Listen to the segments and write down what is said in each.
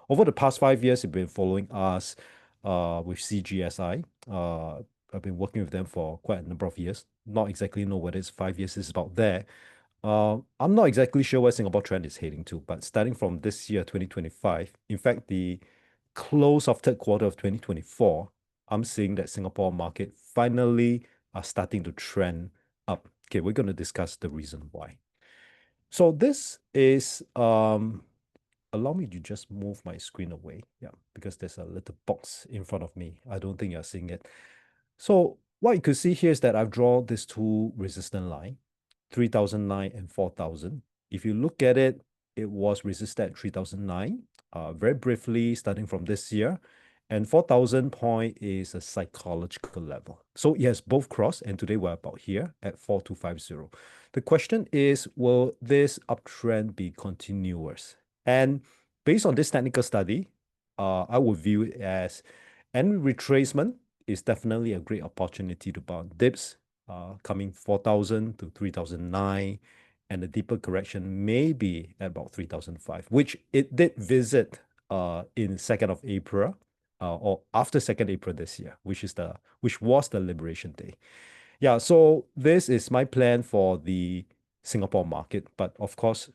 over the past 5 years, you've been following us with CGSI. I've been working with them for quite a number of years. Not exactly know whether it's 5 years, it's about there. I'm not exactly sure where Singapore trend is heading to, but starting from this year, 2025, in fact, the close of third quarter of 2024, I'm seeing that Singapore market finally are starting to trend up. Okay, we're going to discuss the reason why. So this is allow me to just move my screen away. Yeah, because there's a little box in front of me. I don't think you're seeing it. So what you could see here is that I've drawn these two resistance line, 3009 and 4000. If you look at it, it was resisted at 3009, very briefly starting from this year. And 4000 point is a psychological level. So yes, both cross, and today we're about here at 4250. The question is, will this uptrend be continuous? And based on this technical study, I would view it as any retracement is definitely a great opportunity to buy on dips, coming 4000 to 3009, and the deeper correction may be at about 3005, which it did visit in 2nd of April, or after 2nd April this year, which was the Liberation Day. Yeah, so this is my plan for the Singapore market, but of course,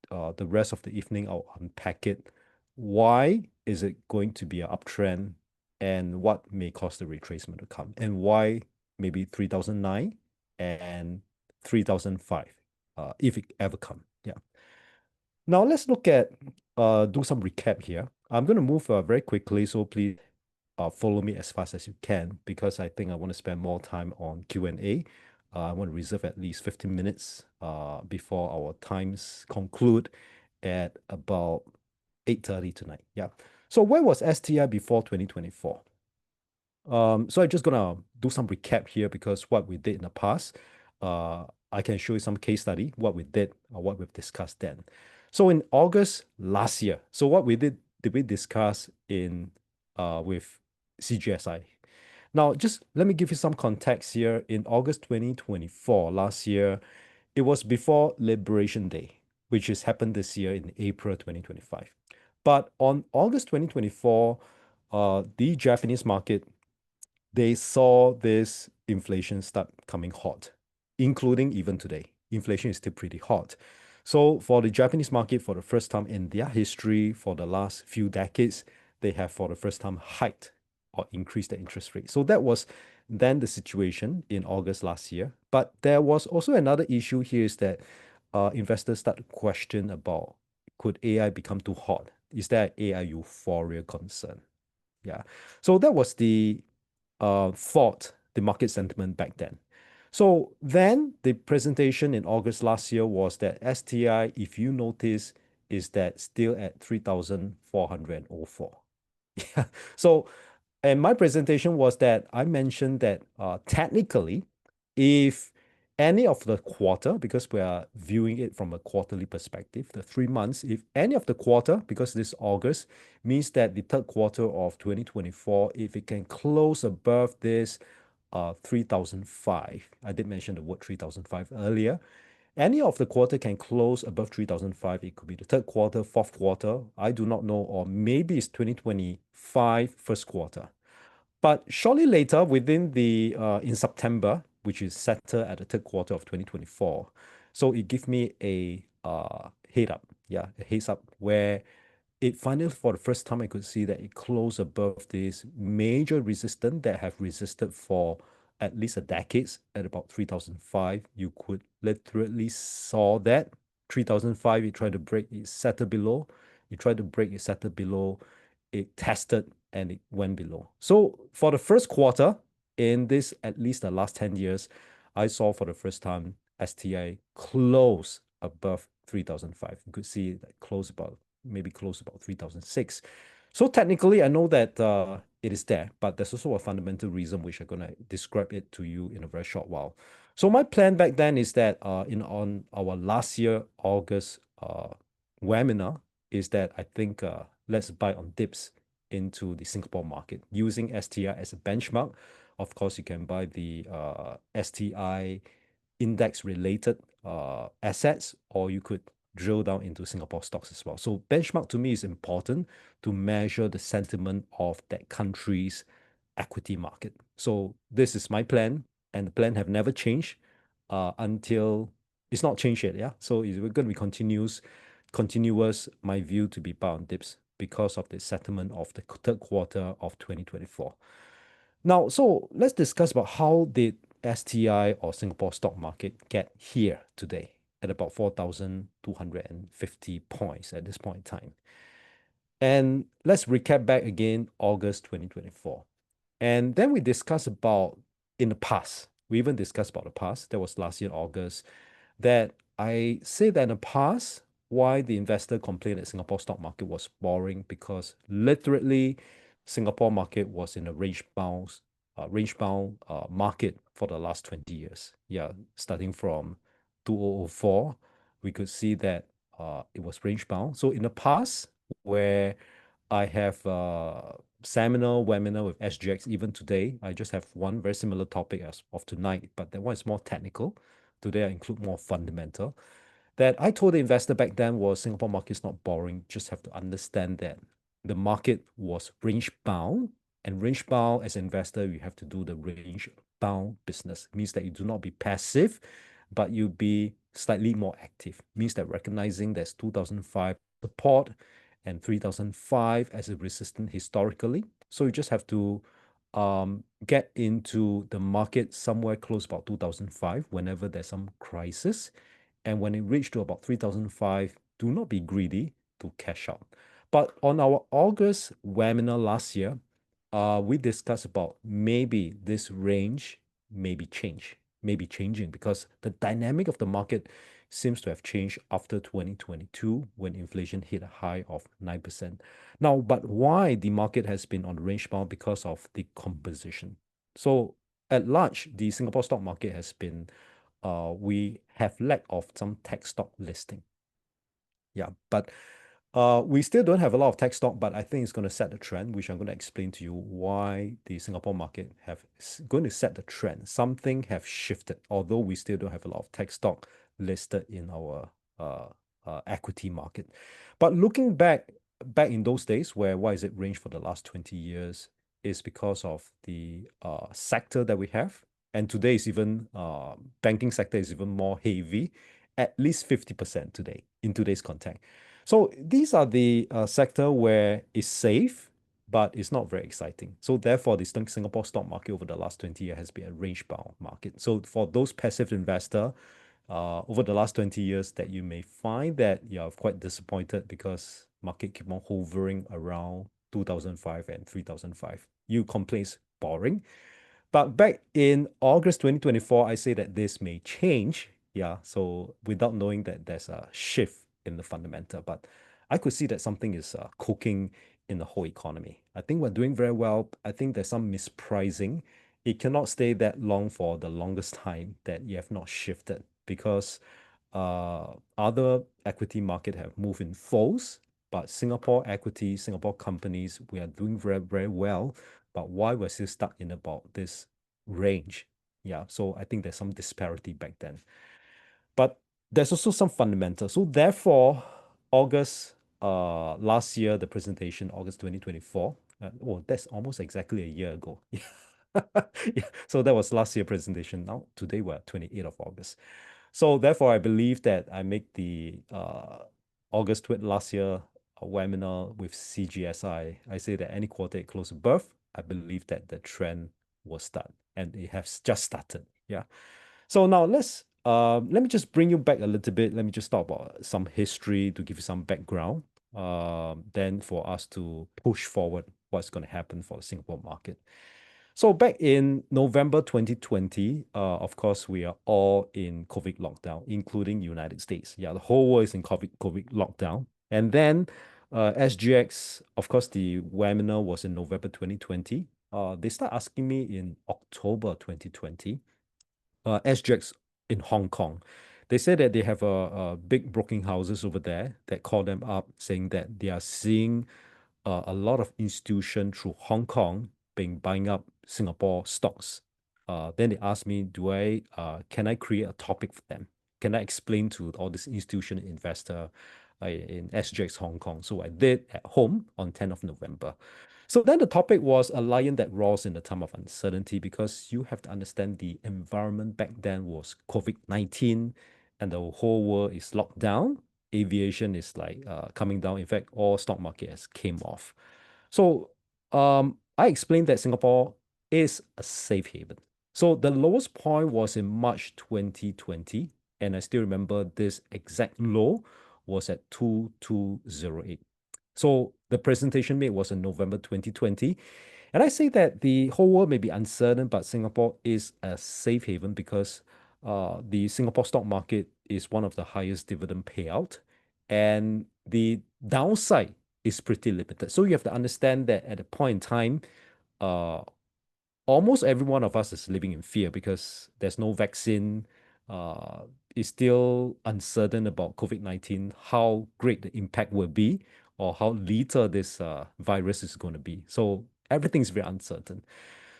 the rest of the evening I'll unpack it. Why is it going to be an uptrend, and what may cause the retracement to come, and why maybe 3009 and 3005, if it ever come. Yeah. Now let's look at do some recap here. I'm going to move very quickly, so please follow me as fast as you can, because I think I want to spend more time on Q&A. I want to reserve at least 15 minutes before our times conclude at about 8:30 tonight. Yeah. So where was STI before 2024? So I'm just gonna do some recap here, because what we did in the past, I can show you some case study, what we did or what we've discussed then. So in August last year, so what we did we discuss in with CGSI? Now, just let me give you some context here. In August 2024, last year, it was before Liberation Day, which has happened this year in April 2025. But on August 2024, the Japanese market, they saw this inflation start coming hot, including even today. Inflation is still pretty hot. So for the Japanese market, for the first time in their history, for the last few decades, they have for the first time hiked or increased the interest rate. So that was then the situation in August last year. But there was also another issue here, is that investors start to question about, could AI become too hot? Is there AI euphoria concern? Yeah. So that was the thought, the market sentiment back then. So then the presentation in August last year was that STI, if you notice, is that still at 3,404. Yeah. So, and my presentation was that I mentioned that technically, if any of the quarter, because we are viewing it from a quarterly perspective, the 3 months, if any of the quarter, because this August, means that the third quarter of 2024, if it can close above this 3005, I did mention the word 3005 earlier. Any of the quarter can close above 3005. It could be the third quarter, fourth quarter, I do not know, or maybe it's 2025 first quarter. But shortly later, within the in September, which is settled at the third quarter of 2024, so it gives me a heads up, where it finally, for the first time, I could see that it closed above this major resistance that have resisted for at least a decade at about 3005. You could literally saw that 3005, it tried to break, it settled below. It tried to break, it settled below. It tested and it went below. So for the first quarter in this, at least the last 10 years, I saw for the first time STI close above 3005. You could see that close about, maybe close about 3006. So technically, I know that it is there, but there's also a fundamental reason which I'm going to describe it to you in a very short while. So my plan back then is that on our last year August webinar, is that I think let's buy on dips into the Singapore market using STI as a benchmark. Of course, you can buy the STI index related assets, or you could drill down into Singapore stocks as well. So benchmark to me is important to measure the sentiment of that country's equity market. So this is my plan, and the plan have never changed until it's not changed yet. Yeah. So it's going to be continuous. My view to be buy on dips because of the settlement of the third quarter of 2024. Now, so let's discuss about how did STI or Singapore stock market get here today at about 4,250 points at this point in time. And let's recap back again, August 2024. And then we discuss about in the past. We even discussed about the past. That was last year, August, that I say that in the past, why the investor complained that Singapore stock market was boring because literally Singapore market was in a range bound market for the last 20 years. Yeah, starting from 2004, we could see that it was range bound. So in the past, where I have seminar, webinar with SGX even today. I just have one very similar topic as of tonight, but that one is more technical. Today I include more fundamental. That I told the investor back then was Singapore market is not boring. Just have to understand that the market was range bound, and range bound as an investor, you have to do the range bound business. It means that you do not be passive, but you be slightly more active. It means that recognizing there's 2005 support and 3005 as a resistance historically. So you just have to get into the market somewhere close about 2005 whenever there's some crisis. And when it reached to about 3005, do not be greedy to cash out. But on our August webinar last year, we discussed about maybe this range may be changing because the dynamic of the market seems to have changed after 2022 when inflation hit a high of 9%. Now, but why the market has been on the range bound? Because of the composition. So at large, the Singapore stock market has been we have lack of some tech stock listing. Yeah, but we still don't have a lot of tech stock, but I think it's going to set the trend, which I'm going to explain to you why the Singapore market going to set the trend. Something have shifted, although we still don't have a lot of tech stock listed in our equity market. But looking back in those days, why is it range for the last 20 years, is because of the sector that we have. And today is even banking sector is even more heavy, at least 50% today in today's context. So these are the sector where it's safe, but it's not very exciting. So therefore, the Singapore stock market over the last 20 years has been a range-bound market. So for those passive investor, over the last 20 years, that you may find that you're quite disappointed because market keep on hovering around 2005 and 3005. You complain it's boring. But back in August 2024, I say that this may change. Yeah. So without knowing that there's a shift in the fundamental, but I could see that something is cooking in the whole economy. I think we're doing very well. I think there's some mispricing. It cannot stay that long for the longest time that you have not shifted because other equity market have moved in falls, but Singapore equity, Singapore companies, we are doing very, very well. But why we're still stuck in about this range? Yeah, so I think there's some disparity back then. But there's also some fundamentals. So therefore, August last year, the presentation, August 2024. That's almost exactly a year ago. Yeah. So that was last year presentation. Now today we're 28th of August. So therefore, I believe that I make the August last year webinar with CGSI. I say that any quarter it close above, I believe that the trend will start, and it has just started. Yeah. So now let me just bring you back a little bit. Let me just talk about some history to give you some background. Then for us to push forward what's going to happen for the Singapore market. So back in November 2020, of course, we are all in COVID lockdown, including United States. Yeah, the whole world is in COVID lockdown. And then SGX, of course, the webinar was in November 2020. They start asking me in October 2020, SGX in Hong Kong. They said that they have a big broking houses over there that call them up saying that they are seeing a lot of institution through Hong Kong being buying up Singapore stocks. Then they asked me, can I create a topic for them? can I explain to all this institutional investor in SGX Hong Kong? So I did at home on 10th of November. So then the topic was a lion that roars in the time of uncertainty, because you have to understand the environment back then was COVID-19 and the whole world is locked down. Aviation is like coming down. In fact, all stock market has came off. So I explained that Singapore is a safe haven. So the lowest point was in March 2020, and I still remember this exact low was at 2208. So the presentation made was in November 2020. And I say that the whole world may be uncertain, but Singapore is a safe haven because the Singapore stock market is one of the highest dividend payout, and the downside is pretty limited. So you have to understand that at a point in time, uh, almost every one of us is living in fear because there's no vaccine. It's still uncertain about COVID-19, how great the impact will be, or how lethal this virus is going to be. So everything's very uncertain.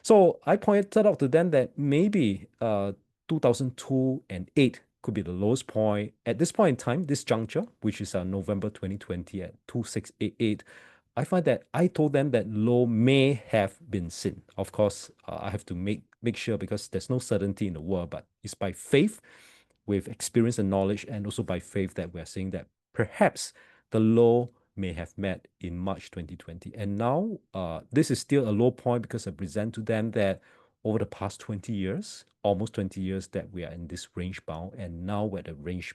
So I pointed out to them that maybe 2002 and 8 could be the lowest point. At this point in time, this juncture, which is November 2020 at 2688, I find that I told them that low may have been seen. Of course, I have to make sure because there's no certainty in the world, but it's by faith, with experience and knowledge, and also by faith that we're saying that perhaps the low may have met in March 2020. And now this is still a low point because I present to them that over the past 20 years, almost 20 years, that we are in this range bound, and now we're at a range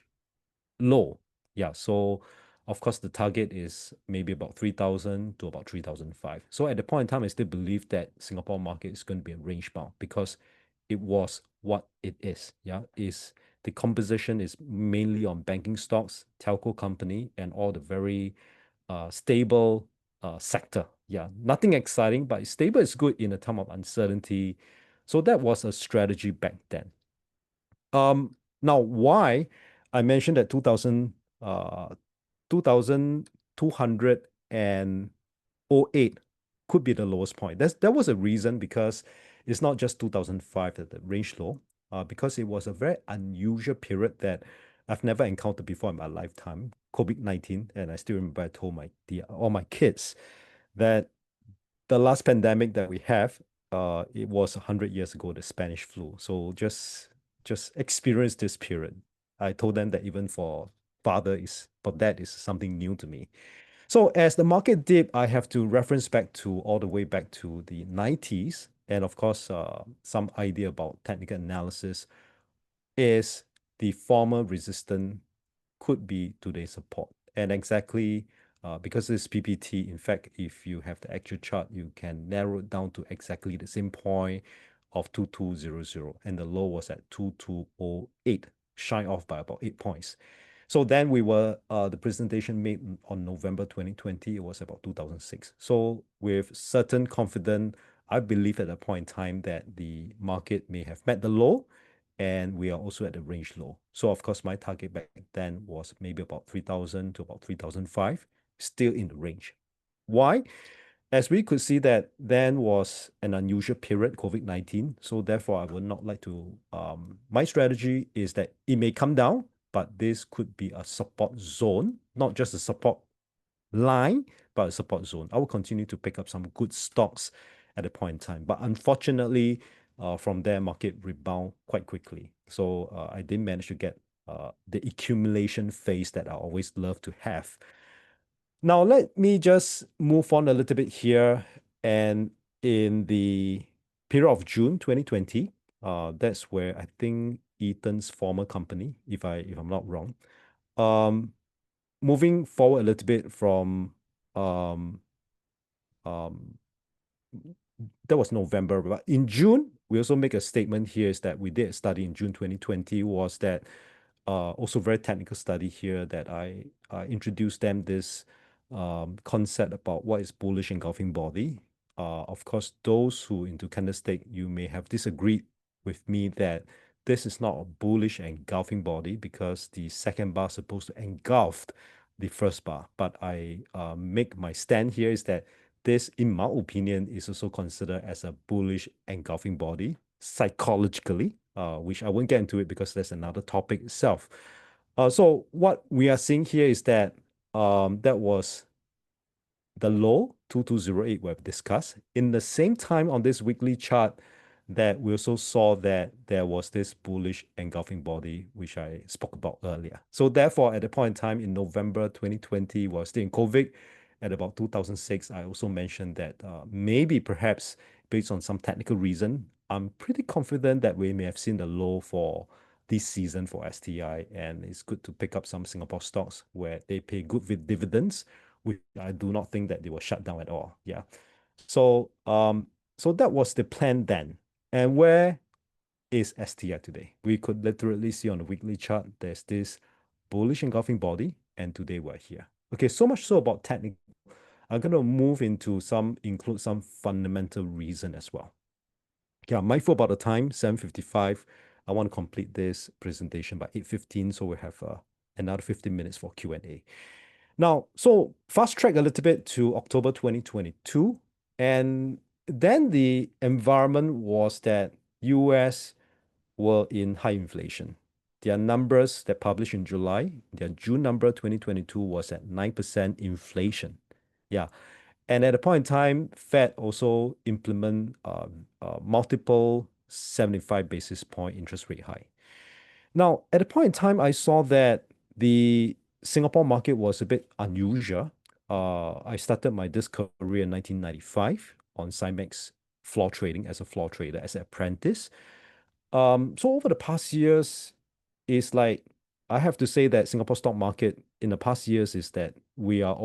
low. Yeah, so of course the target is maybe about 3,000 to about 3,005. So at the point in time, I still believe that Singapore market is going to be a range bound because it was what it is. Yeah, is the composition is mainly on banking stocks, telco company, and all the very stable sector. Yeah, nothing exciting, but stable is good in a time of uncertainty. So that was a strategy back then. Now, why I mentioned that 2,208 could be the lowest point. That was a reason because it's not just 2005 that the range low, because it was a very unusual period that I've never encountered before in my lifetime, COVID-19. And I still remember I told all my kids that the last pandemic that we have, it was 100 years ago, the Spanish flu. So just experience this period. I told them that even for that is something new to me. So as the market dip, I have to reference back to all the way back to the 90s. And of course, some idea about technical analysis is the former resistance could be today's support. And exactly because it's PPT, in fact, if you have the actual chart, you can narrow it down to exactly the same point of 2200. And the low was at 2208, shy off by about 8 points. So then the presentation made on November 2020, it was about 2006. So with certain confidence, I believe at that point in time that the market may have met the low, and we are also at the range low. So of course, my target back then was maybe about 3,000 to about 3,005, still in the range. Why? As we could see that then was an unusual period, COVID-19. So therefore, I would not like to, my strategy is that it may come down, but this could be a support zone, not just a support line, but a support zone. I will continue to pick up some good stocks at the point in time. But unfortunately, from there, market rebound quite quickly. So I didn't manage to get the accumulation phase that I always love to have. Now, let me just move on a little bit here. And in the period of June 2020, that's where I think Ethan's former company, if I'm not wrong, moving forward a little bit from um, um, that was November, but in June, we also make a statement here is that we did a study in June 2020 was that also very technical study here that I introduced them this concept about what is bullish engulfing body. Of course, those who into candlestick, you may have disagreed with me that this is not a bullish engulfing body because the second bar is supposed to engulf the first bar. But I make my stand here is that this, in my opinion, is also considered as a bullish engulfing body psychologically. which I won't get into it because that's another topic itself. So what we are seeing here is that that was the low 2208 we've discussed. In the same time on this weekly chart, that we also saw that there was this bullish engulfing body, which I spoke about earlier. So therefore, at the point in time in November 2020, while still in COVID, at about 2006, I also mentioned that maybe perhaps based on some technical reason, I'm pretty confident that we may have seen the low for this season for STI, and it's good to pick up some Singapore stocks where they pay good dividends, which I do not think that they will shut down at all. Yeah. So so that was the plan then. And where is STI today? We could literally see on the weekly chart there's this bullish engulfing body, and today we're here. Okay, so much so about technical. I'm gonna move into include some fundamental reason as well. Okay, I'm mindful about the time, 7:55. I want to complete this presentation by 8:15, so we have another 15 minutes for Q&A. Now, so fast track a little bit to October 2022, and then the environment was that US were in high inflation. Their numbers that published in July, their June number 2022 was at 9% inflation. Yeah. And at a point in time, Fed also implement multiple 75 basis point interest rate high. Now, at a point in time, I saw that the Singapore market was a bit unusual. I started this career in 1995 on Cymex floor trading as a floor trader, as an apprentice. So over the past years, it's like I have to say that Singapore stock market in the past years is that we are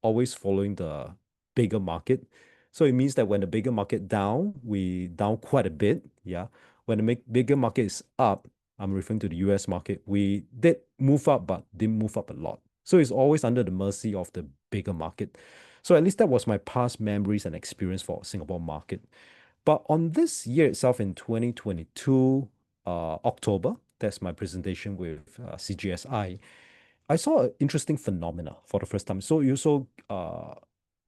always following the bigger market. So it means that when the bigger market down, we down quite a bit. Yeah. When the bigger market is up, I'm referring to the US market, we did move up, but didn't move up a lot. So it's always under the mercy of the bigger market. So at least that was my past memories and experience for Singapore market. But on this year itself in 2022, October, that's my presentation with CGSI, I saw an interesting phenomena for the first time. So it also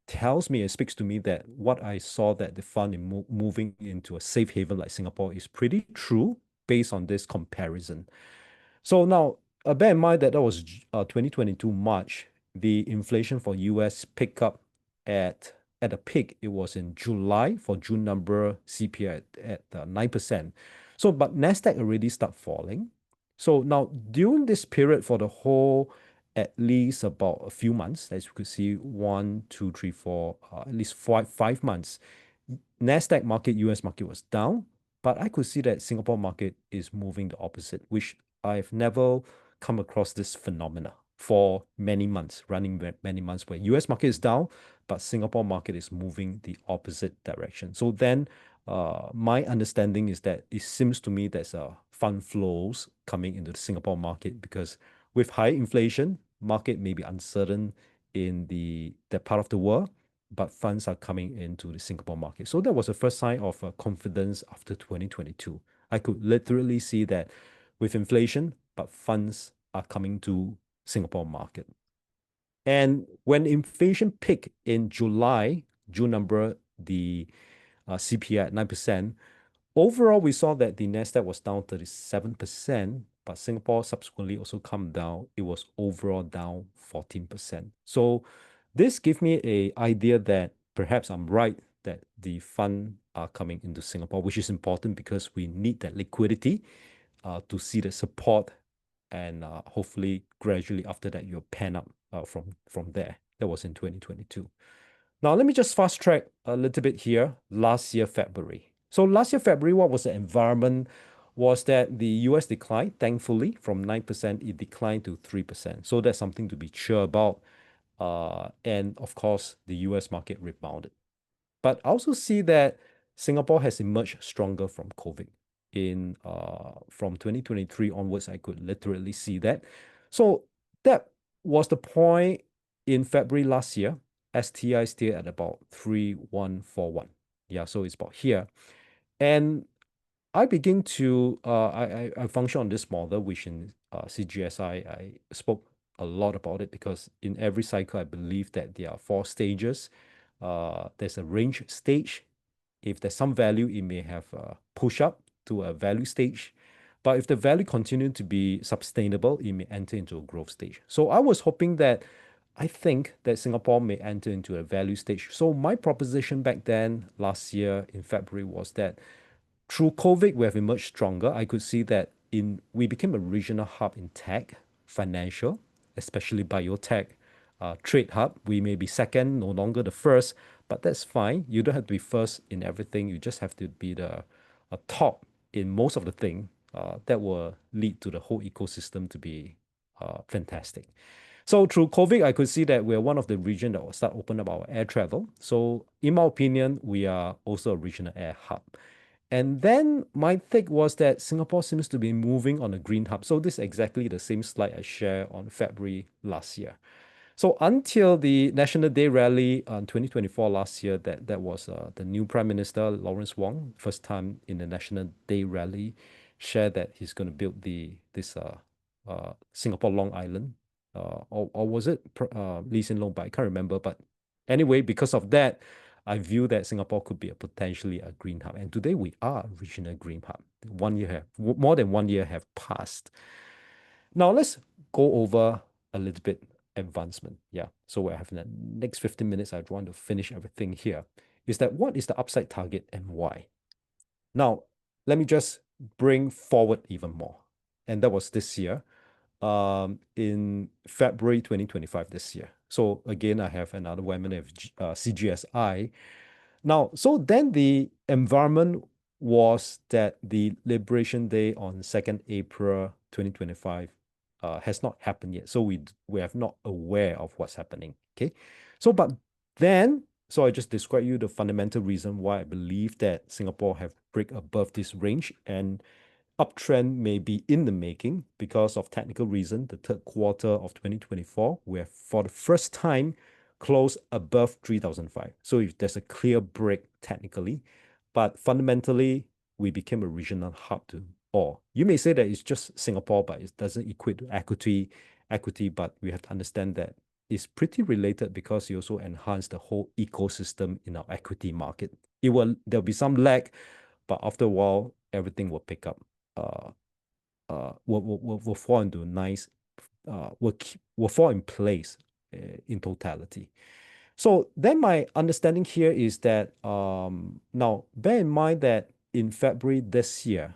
tells me, it speaks to me that what I saw that the fund in moving into a safe haven like Singapore is pretty true based on this comparison. So now, bear in mind that that was 2022 March. The inflation for US picked up at a peak. It was in July for June number CPI at 9%. So, but Nasdaq already start falling. So now during this period for the whole, at least about a few months, as you could see, 1, 2, 3, 4, at least 5 months, Nasdaq market, US market was down, but I could see that Singapore market is moving the opposite, which I've never come across this phenomena for many months, running many months where US market is down, but Singapore market is moving the opposite direction. So then my understanding is that it seems to me there's fund flows coming into the Singapore market because with high inflation, market may be uncertain in that part of the world, but funds are coming into the Singapore market. So that was the first sign of confidence after 2022. I could literally see that with inflation, but funds are coming to Singapore market. And when inflation peaked in July, June number, the CPI at 9%, overall, we saw that the Nasdaq was down 37%, but Singapore subsequently also come down. It was overall down 14%. So this gives me an idea that perhaps I'm right that the fund are coming into Singapore, which is important because we need that liquidity to see the support, and hopefully gradually after that you'll pan up from there. That was in 2022. Now let me just fast track a little bit here. Last year February. So last year February, what was the environment? Was that the US declined, thankfully, from 9%, it declined to 3%. So that's something to be sure about. And of course, the US market rebounded. But I also see that Singapore has emerged stronger from COVID. From 2023 onwards, I could literally see that. So that was the point in February last year. STI stayed at about 3141. Yeah, so it's about here. And I begin to I function on this model, which in CGSI I spoke a lot about it because in every cycle I believe that there are 4 stages. There's a range stage. If there's some value, it may have push up to a value stage. But if the value continue to be sustainable, it may enter into a growth stage. So I was hoping that I think that Singapore may enter into a value stage. So my proposition back then, last year in February, was that through COVID, we have emerged stronger. I could see that in we became a regional hub in tech, financial, especially biotech, trade hub. We may be second, no longer the first, but that's fine. You don't have to be first in everything. You just have to be the top in most of the thing. That will lead to the whole ecosystem to be fantastic. So through COVID, I could see that we're one of the region that will start open up our air travel. So in my opinion, we are also a regional air hub. And then my take was that Singapore seems to be moving on a green hub. So this is exactly the same slide I shared on February last year. So until the National Day rally on 2024 last year, that was the new Prime Minister Lawrence Wong, first time in the National Day rally, shared that he's going to build this Singapore Long Island, or was it Lee Hsien Loong? But I can't remember. But anyway, because of that, I view that Singapore could be potentially a green hub. And today we are a regional green hub. More than 1 year have passed. Now let's go over a little bit advancement. Yeah. So we have the next 15 minutes. I want to finish everything here. Is that what is the upside target and why? Now, let me just bring forward even more. And that was this year, in February 2025 this year. So again, I have another webinar of CGSI. Now, so then the environment was that the Liberation Day on 2nd April 2025 has not happened yet. So we are not aware of what's happening. Okay. So, but then, so I just described you the fundamental reason why I believe that Singapore have break above this range, and uptrend may be in the making because of technical reason. The third quarter of 2024, we have for the first time closed above 3,005. So if there's a clear break technically, but fundamentally, we became a regional hub to all. You may say that it's just Singapore, but it doesn't equate to equity, but we have to understand that it's pretty related because you also enhance the whole ecosystem in our equity market. There'll be some lag, but after a while, everything will pick up. Will fall into nice, will fall in place in totality. So then my understanding here is that now bear in mind that in February this year,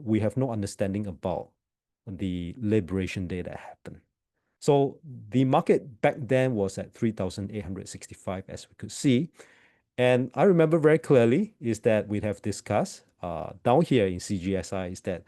we have no understanding about the Liberation Day that happened. So the market back then was at 3,865, as we could see. And I remember very clearly is that we have discussed down here in CGSI is that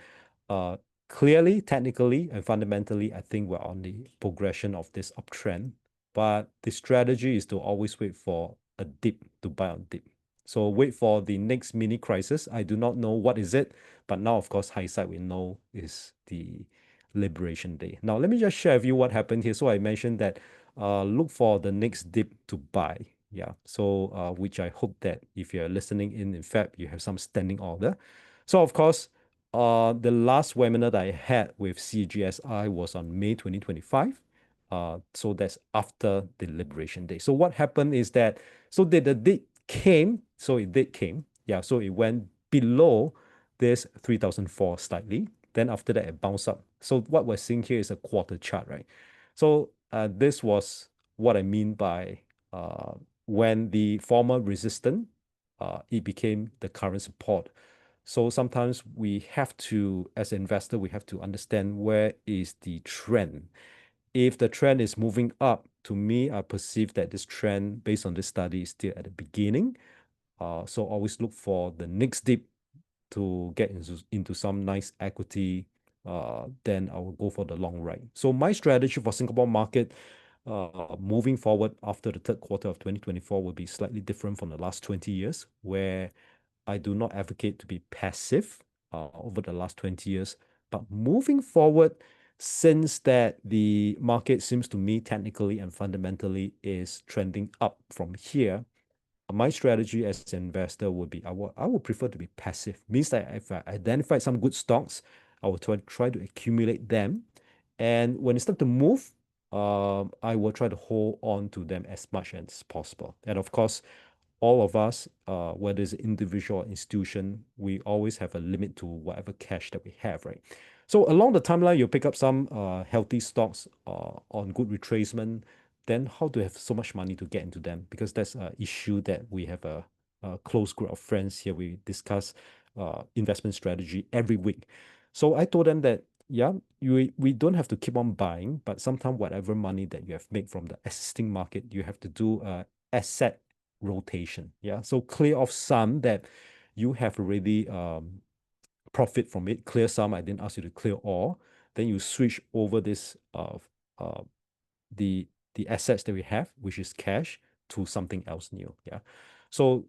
clearly, technically, and fundamentally, I think we're on the progression of this uptrend. But the strategy is to always wait for a dip to buy on dip. So wait for the next mini crisis. I do not know what is it, but now, of course, hindsight we know is the Liberation Day. Now, let me just share with you what happened here. So I mentioned that look for the next dip to buy. Yeah. So which I hope that if you're listening in fact, you have some standing order. So of course, the last webinar that I had with CGSI was on May 2025. So that's after the Liberation Day. So what happened is that, so the date came, so it did came. Yeah, so it went below this 3,004 slightly. Then after that, it bounced up. So what we're seeing here is a quarter chart, right? So this was what I mean by when the former resistance, it became the current support. So sometimes we have to, as an investor, we have to understand where is the trend. If the trend is moving up, to me, I perceive that this trend, based on this study, is still at the beginning. So always look for the next dip to get into some nice equity. Then I will go for the long ride. So my strategy for Singapore market, moving forward after the third quarter of 2024 will be slightly different from the last 20 years, where I do not advocate to be passive over the last 20 years. But moving forward, since that the market seems to me technically and fundamentally is trending up from here, my strategy as an investor would be I would prefer to be passive. Means that if I identify some good stocks, I will try to accumulate them. And when it starts to move, I will try to hold on to them as much as possible. And of course, all of us, whether it's individual or institution, we always have a limit to whatever cash that we have, right? So along the timeline, you pick up some healthy stocks on good retracement. Then how to have so much money to get into them? Because that's an issue that we have a close group of friends here. We discuss investment strategy every week. So I told them that, yeah, we don't have to keep on buying, but sometimes whatever money that you have made from the existing market, you have to do asset rotation. Yeah. So clear off some that you have already profit from it, clear some. I didn't ask you to clear all. Then you switch over this uh the assets that we have, which is cash, to something else new. Yeah. So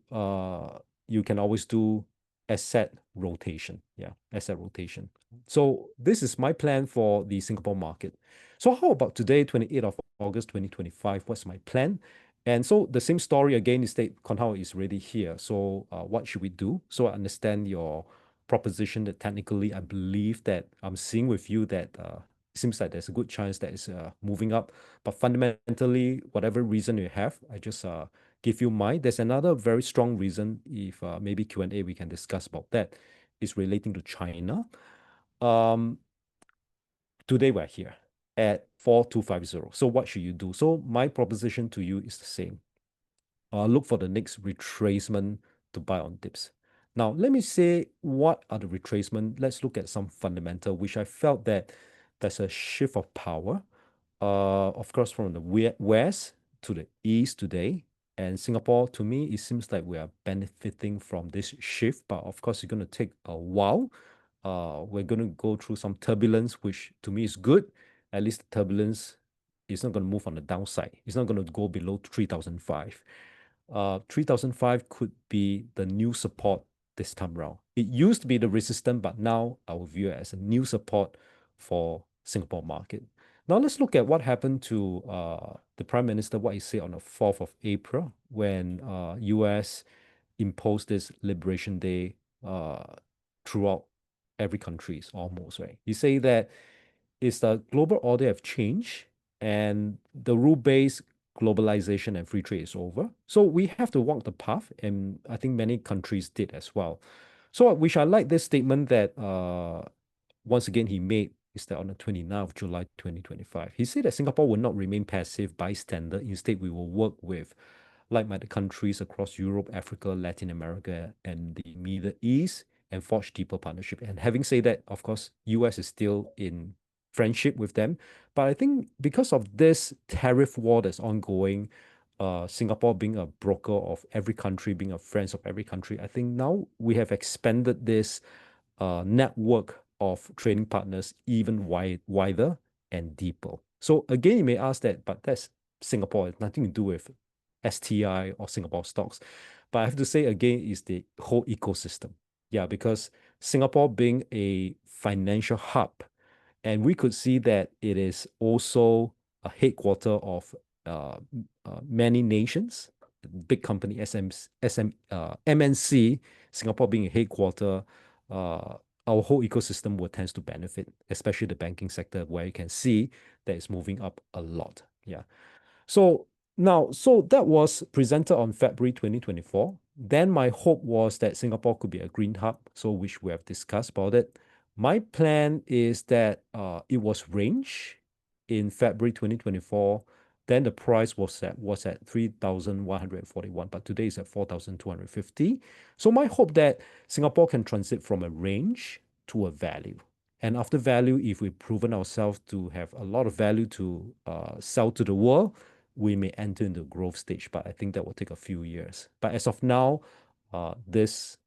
you can always do asset rotation. Yeah, asset rotation. So this is my plan for the Singapore market. So how about today, 28th of August 2025? What's my plan? And so the same story again is that Konghao is already here. So what should we do? So I understand your proposition that technically I believe that I'm seeing with you that it seems like there's a good chance that it's moving up. But fundamentally, whatever reason you have, I just give you mine. There's another very strong reason. If maybe Q&A we can discuss about that. Is relating to China. Um, Today we're here at 4250. So what should you do? So my proposition to you is the same. Look for the next retracement to buy on dips. Now, let me say what are the retracement. Let's look at some fundamental, which I felt that there's a shift of power. Of course, from the west to the east today. And Singapore, to me, it seems like we are benefiting from this shift, but of course, it's going to take a while. We're going to go through some turbulence, which to me is good. At least the turbulence is not going to move on the downside. It's not going to go below 3005. 3005 could be the new support this time around. It used to be the resistance, but now I will view it as a new support for Singapore market. Now let's look at what happened to the Prime Minister, what he said on the 4th of April when US imposed this Liberation Day throughout every country, almost, right? He said that it's the global order have changed and the rule-based globalization and free trade is over. So we have to walk the path, and I think many countries did as well. So which I like this statement that once again he made is that on the 29th of July 2025. He said that Singapore will not remain passive bystander. Instead, we will work with like-minded countries across Europe, Africa, Latin America, and the Middle East and forge deeper partnership. And having said that, of course, US is still in friendship with them. But I think because of this tariff war that's ongoing, Singapore being a broker of every country, being a friend of every country, I think now we have expanded this network of trading partners even wider and deeper. So again, you may ask that, but that's Singapore. It's nothing to do with STI or Singapore stocks. But I have to say again, is the whole ecosystem. Yeah, because Singapore being a financial hub, and we could see that it is also a headquarter of many nations, big company MNC, Singapore being a headquarter, our whole ecosystem will tends to benefit, especially the banking sector, where you can see that it's moving up a lot. Yeah. So now, so that was presented on February 2024. Then my hope was that Singapore could be a green hub, so which we have discussed about it. My plan is that it was range in February 2024. Then the price was at 3,141, but today is at 4,250. So my hope that Singapore can transit from a range to a value. And after value, if we've proven ourselves to have a lot of value to sell to the world, we may enter into growth stage, but I think that will take a few years. But as of now, this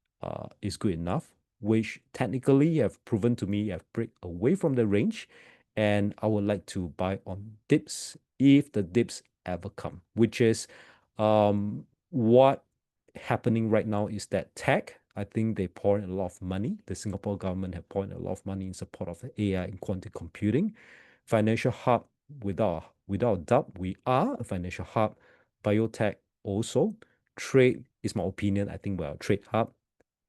is good enough, which technically have proven to me have break away from the range, and I would like to buy on dips if the dips ever come, which is what happening right now is that tech, I think they pour in a lot of money. The Singapore government have poured in a lot of money in support of AI and quantum computing. Financial hub, without doubt, we are a financial hub. Biotech also. Trade is my opinion. I think we're a trade hub.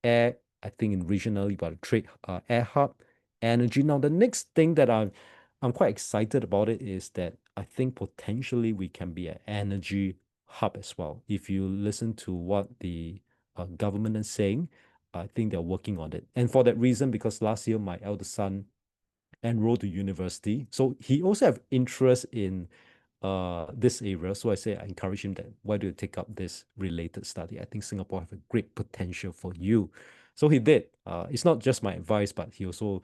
Air, I think in regionally we're a trade air hub. Energy. Now the next thing that I'm quite excited about it is that I think potentially we can be an energy hub as well. If you listen to what the government is saying, I think they're working on it. And for that reason, because last year my eldest son enrolled to university, so he also have interest in this area. So I encourage him that why do you take up this related study? I think Singapore have a great potential for you. So he did. It's not just my advice, but he also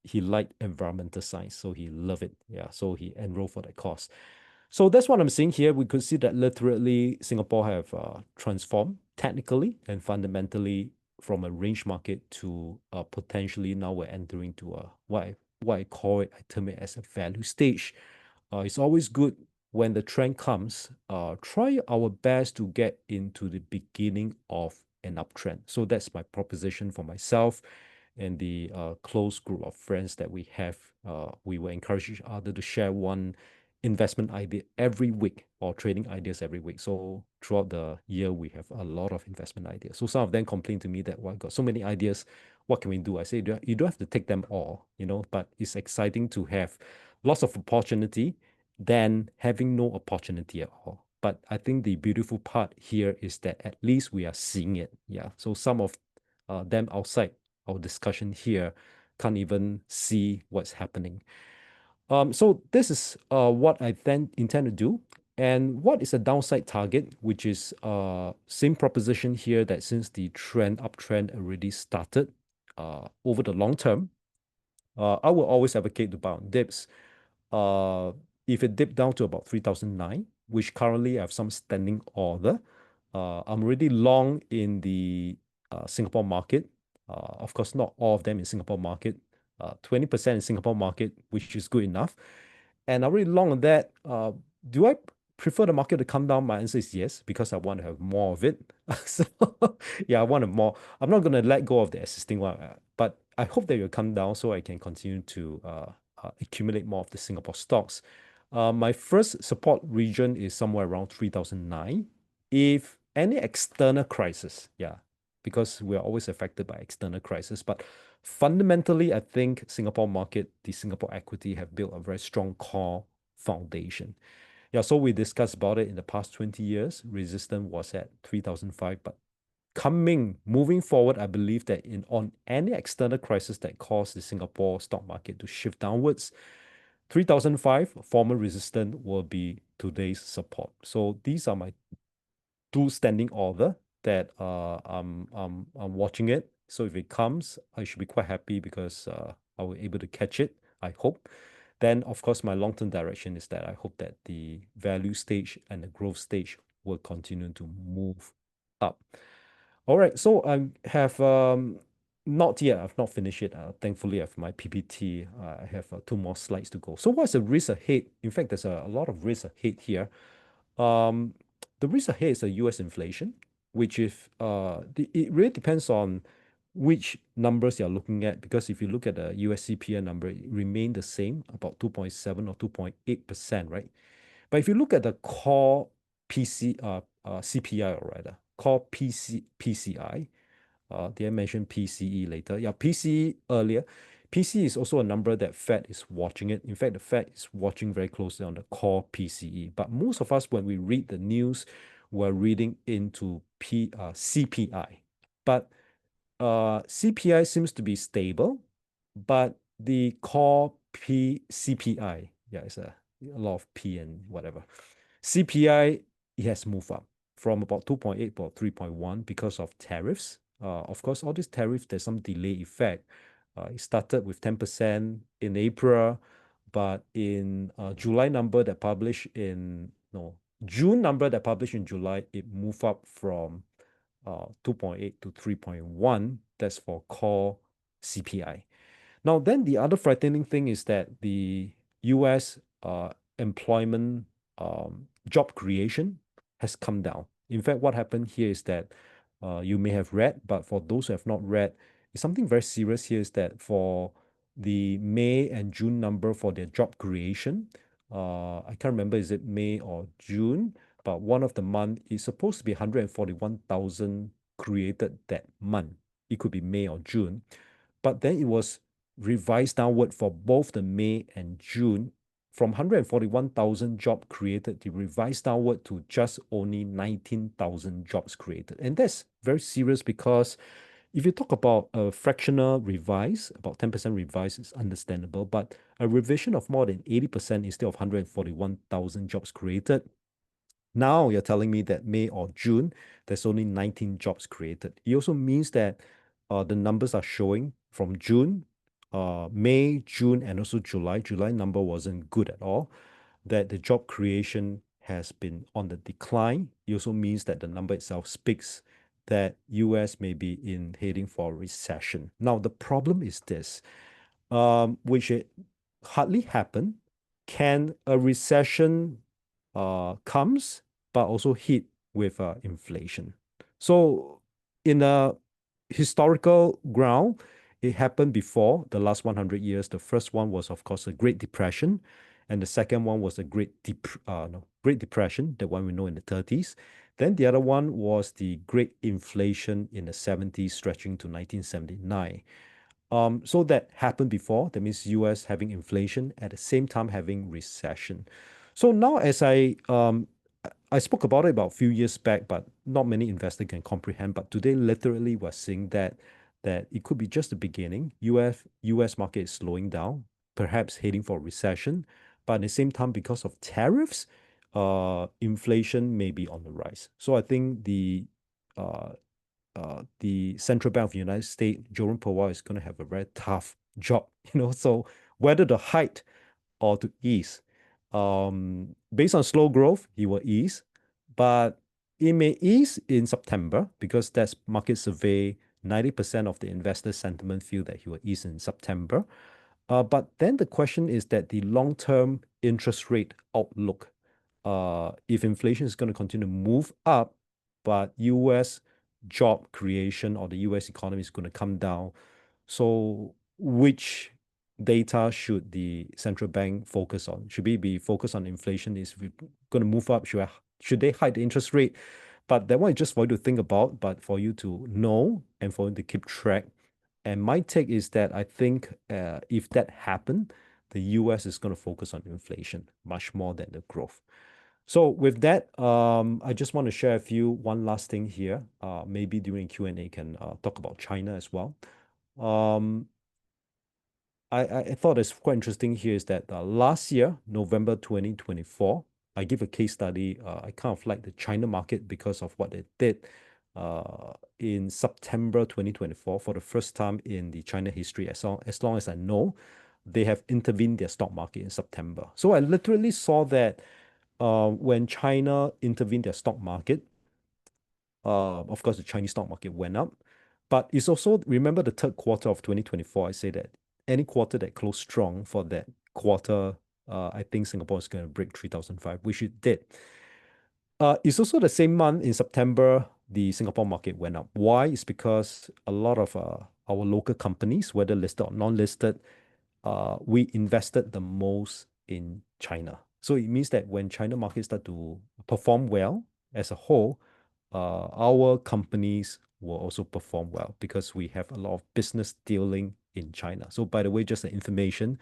he liked environmental science, so he loved it. Yeah, so he enrolled for that course. So that's what I'm seeing here. We could see that literally Singapore have transformed technically and fundamentally from a range market to potentially now we're entering to a what I call it, I term it as a value stage. It's always good when the trend comes, try our best to get into the beginning of an uptrend. So that's my proposition for myself and the close group of friends that we have. We will encourage each other to share one investment idea every week or trading ideas every week. So throughout the year, we have a lot of investment ideas. So some of them complain to me that, well, I got so many ideas. What can we do? I say, you don't have to take them all, but it's exciting to have lots of opportunity than having no opportunity at all. But I think the beautiful part here is that at least we are seeing it. Yeah. So some of them outside our discussion here can't even see what's happening. So this is what I then intend to do. And what is a downside target, which is same proposition here that since the uptrend already started over the long term, I will always advocate to buy on dips. Uh, if it dipped down to about 3,009, which currently I have some standing order, I'm already long in the Singapore market. Of course, not all of them in Singapore market. 20% in Singapore market, which is good enough. And I really long on that. Do I prefer the market to come down? My answer is yes, because I want to have more of it. So yeah, I want more. I'm not going to let go of the existing one, but I hope that it will come down so I can continue to accumulate more of the Singapore stocks. My first support region is somewhere around 3,009. If any external crisis, yeah, because we are always affected by external crisis, but fundamentally, I think Singapore market, the Singapore equity have built a very strong core foundation. Yeah, so we discussed about it in the past 20 years. Resistance was at 3,005, but moving forward, I believe that on any external crisis that caused the Singapore stock market to shift downwards, 3,005 former resistance will be today's support. So these are my two standing order that I'm watching it. So if it comes, I should be quite happy because I will able to catch it, I hope. Then of course my long-term direction is that I hope that the value stage and the growth stage will continue to move up. All right, so I have not yet, I've not finished it. Thankfully, I have my PPT. I have two more slides to go. So what's the risk ahead? In fact, there's a lot of risk ahead here. Um, the risk ahead is a US inflation, which if it really depends on which numbers you're looking at, because if you look at the US CPI number, it remained the same, about 2.7 or 2.8%, right? But if you look at the core CPI or rather, core PCI, did I mention PCE later? Yeah, PCE earlier. PCE is also a number that Fed is watching it. In fact, the Fed is watching very closely on the core PCE. But most of us, when we read the news, we're reading into CPI. But CPI seems to be stable, but the core CPI, yeah, it's a lot of P and whatever. CPI, it has moved up from about 2.8 to 3.1 because of tariffs. Of course, all these tariffs, there's some delay effect. It started with 10% in April, but in July number that published in, no, June number that published in July, it moved up from 2.8 to 3.1. That's for core CPI. Now, then the other frightening thing is that the US employment job creation has come down. In fact, what happened here is that you may have read, but for those who have not read, it's something very serious here is that for the May and June number for their job creation, I can't remember is it May or June, but one of the month is supposed to be 141,000 created that month. It could be May or June, but then it was revised downward for both the May and June from 141,000 job created, they revised downward to just only 19,000 jobs created. And that's very serious because if you talk about a fractional revise, about 10% revise is understandable, but a revision of more than 80% instead of 141,000 jobs created, now you're telling me that May or June, there's only 19 jobs created. It also means that the numbers are showing from June, May, June, and also July. July number wasn't good at all. That the job creation has been on the decline. It also means that the number itself speaks that US may be in heading for a recession. Now, the problem is this, which it hardly happen. Can a recession comes, but also hit with inflation? So in a historical ground, it happened before the last 100 years. The first one was, of course, the Great Depression, and the second one was the Great Depression, the one we know in the 30s. Then the other one was the Great Inflation in the 70s, stretching to 1979. So that happened before. That means US having inflation at the same time having recession. So now, as I spoke about it about a few years back, but not many investors can comprehend. But today, literally, we're seeing that it could be just the beginning. US market is slowing down, perhaps heading for recession. But at the same time, because of tariffs, inflation may be on the rise. So I think uh, the Central Bank of the United States, Jerome Powell, is going to have a very tough job. So whether to hike or to ease, based on slow growth, he will ease, but it may ease in September because that's market survey. 90% of the investor sentiment feel that he will ease in September. But then the question is that the long-term interest rate outlook, if inflation is going to continue to move up, but US job creation or the US economy is going to come down, so which data should the central bank focus on? Should we be focused on inflation? Is we going to move up? Should they hike the interest rate? But that one is just for you to think about, but for you to know and for you to keep track. And my take is that I think if that happened, the US is going to focus on inflation much more than the growth. So with that, I just want to share one last thing here. Maybe during Q&A can talk about China as well. Um, I thought it's quite interesting here is that last year, November 2024, I give a case study. I kind of like the China market because of what it did in September 2024 for the first time in the China history. As long as I know, they have intervened their stock market in September. So I literally saw that when China intervened their stock market, of course, the Chinese stock market went up. But it's also, remember the third quarter of 2024, I say that any quarter that closed strong for that quarter, I think Singapore is going to break 3,005, which it did. It's also the same month in September, the Singapore market went up. Why? It's because a lot of our local companies, whether listed or non-listed, we invested the most in China. So it means that when China market start to perform well as a whole, our companies will also perform well because we have a lot of business dealing in China. So by the way, just an information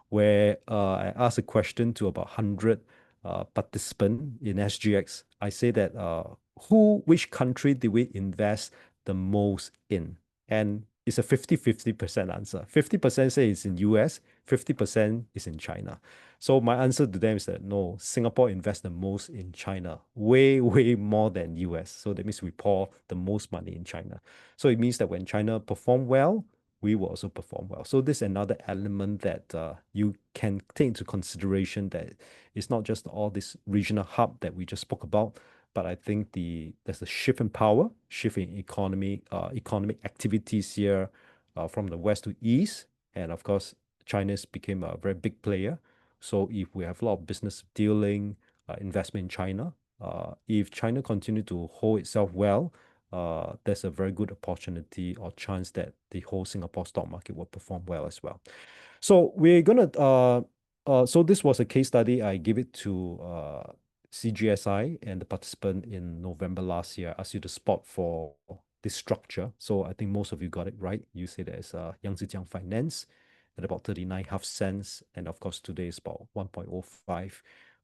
where I asked a question to about 100 participants in SGX. I say that which country do we invest the most in? And it's a 50-50% answer. 50% say it's in US, 50% is in China. So my answer to them is that no, Singapore invests the most in China, way, way more than US. So that means we pour the most money in China. So it means that when China perform well, we will also perform well. So this is another element that you can take into consideration that it's not just all this regional hub that we just spoke about, but I think there's a shift in power, shift in economic activities here from the west to east, and of course, China's became a very big player. So if we have a lot of business dealing, investment in China, if China continue to hold itself well, there's a very good opportunity or chance that the whole Singapore stock market will perform well as well. So we're gonna so this was a case study. I give it to CGSI and the participant in November last year. I asked you to spot for this structure. So I think most of you got it right. You say that it's Yang Zhejiang Finance, at about 39.5 cents. And of course, today is about 1.05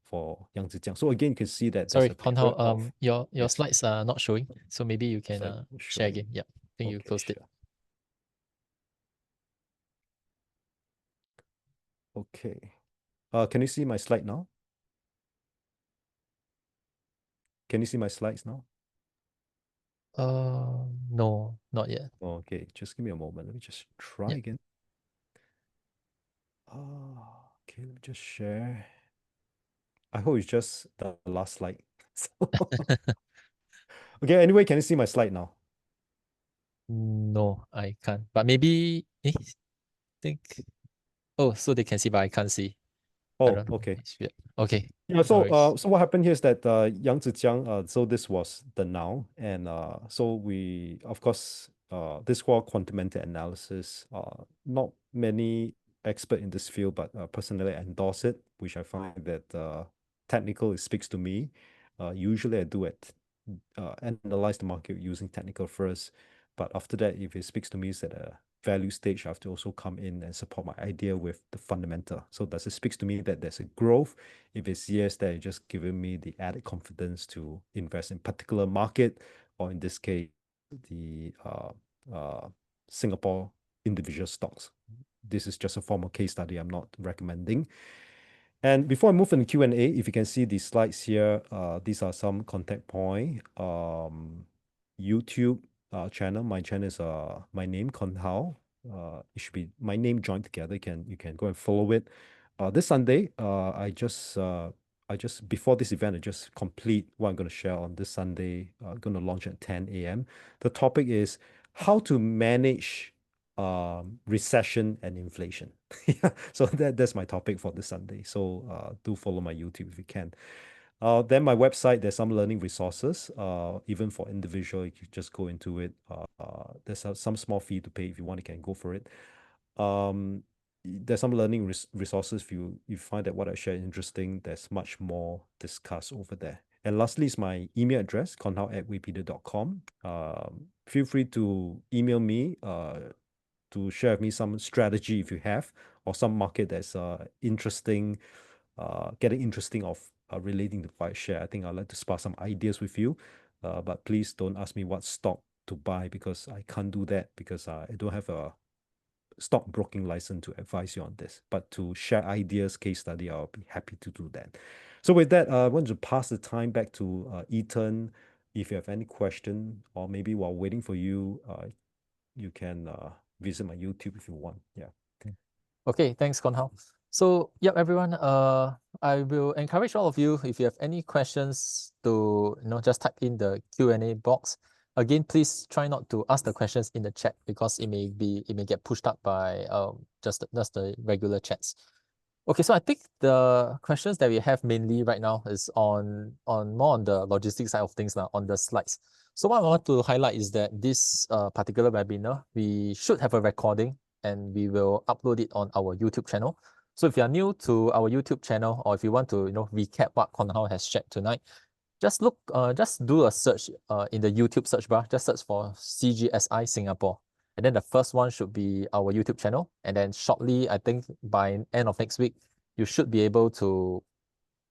for Yang Zhejiang. So again, you can see that there's Sorry, a Kon period Hao, of, your yes, slides are not showing, so maybe you can slide share again. showing. Yeah, I think you Okay, closed it. sure. Okay. Can you see my slide now? Can you see my slides now? No, not yet. Okay, just give me a moment. Let me just try Yeah. again. Okay, let me just share. I hope it's just the last slide. Okay, anyway, can you see my slide now? No, I can't. But maybe, think. Oh, so they can see, but I can't see. I Oh, don't know. okay. It's weird. Okay, Yeah, no so worries. so what happened here is that Yang Zijiang, so this was the now, and so we of course this called quantum analysis. Not many expert in this field, but personally I endorse it, which I find that technical it speaks to me. Usually I do it analyze the market using technical first, but after that, if it speaks to me, it's at a value stage, I have to also come in and support my idea with the fundamental. So does it speaks to me that there's a growth? If it's yes, then it's just giving me the added confidence to invest in particular market, or in this case, the Singapore individual stocks. This is just a formal case study. I'm not recommending. And before I move into Q&A, if you can see the slides here, these are some contact point. YouTube channel. My channel is my name, Kon Hao. It should be my name joined together. You can go and follow it. This Sunday, I just before this event, I just complete what I'm going to share on this Sunday. Going to launch at 10 a.m. The topic is how to manage recession and inflation. Yeah, so that's my topic for this Sunday. So do follow my YouTube if you can. Then my website, there's some learning resources. Even for individual, you can just go into it. There's some small fee to pay if you want, you can go for it. There's some learning resources. If you find that what I share is interesting, there's much more discussed over there. And lastly is my email address, konhao@wikipedia.com. Feel free to email me to share with me some strategy if you have, or some market that's interesting, getting interesting of relating to buy share. I think I'd like to spark some ideas with you. But please don't ask me what stock to buy, because I can't do that, because I don't have a stockbroking license to advise you on this. But to share ideas, case study, I'll be happy to do that. So with that, I want to pass the time back to Ethan. If you have any question, or maybe while waiting for you, you can visit my YouTube if you want. Yeah. Okay, thanks, Kon Hao. So, yep, everyone, I will encourage all of you, if you have any questions, to just type in the Q&A box. Again, please try not to ask the questions in the chat, because it may get pushed up by just the regular chats. Okay, so I think the questions that we have mainly right now is on more on the logistics side of things now, on the slides. So what I want to highlight is that this particular webinar, we should have a recording, and we will upload it on our YouTube channel. So if you are new to our YouTube channel, or if you want to recap what Kon Hao has shared tonight, just do a search in the YouTube search bar. Just search for CGSI Singapore, and then the first one should be our YouTube channel. And then shortly, I think by end of next week, you should be able to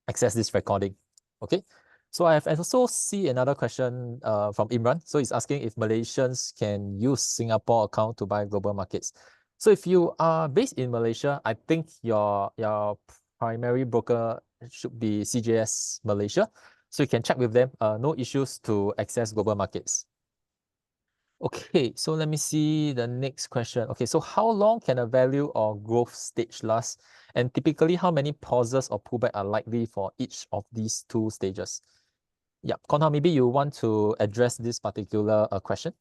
access this recording. Okay. So I have also see another question from Imran. So he's asking if Malaysians can use Singapore account to buy global markets. So if you are based in Malaysia, I think your primary broker should be CJS Malaysia. So you can check with them. No issues to access global markets. Okay, so let me see the next question. Okay, so how long can a value or growth stage last? And typically, how many pauses or pullback are likely for each of these two stages? Yeah, Kon Hao, maybe you want to address this particular question?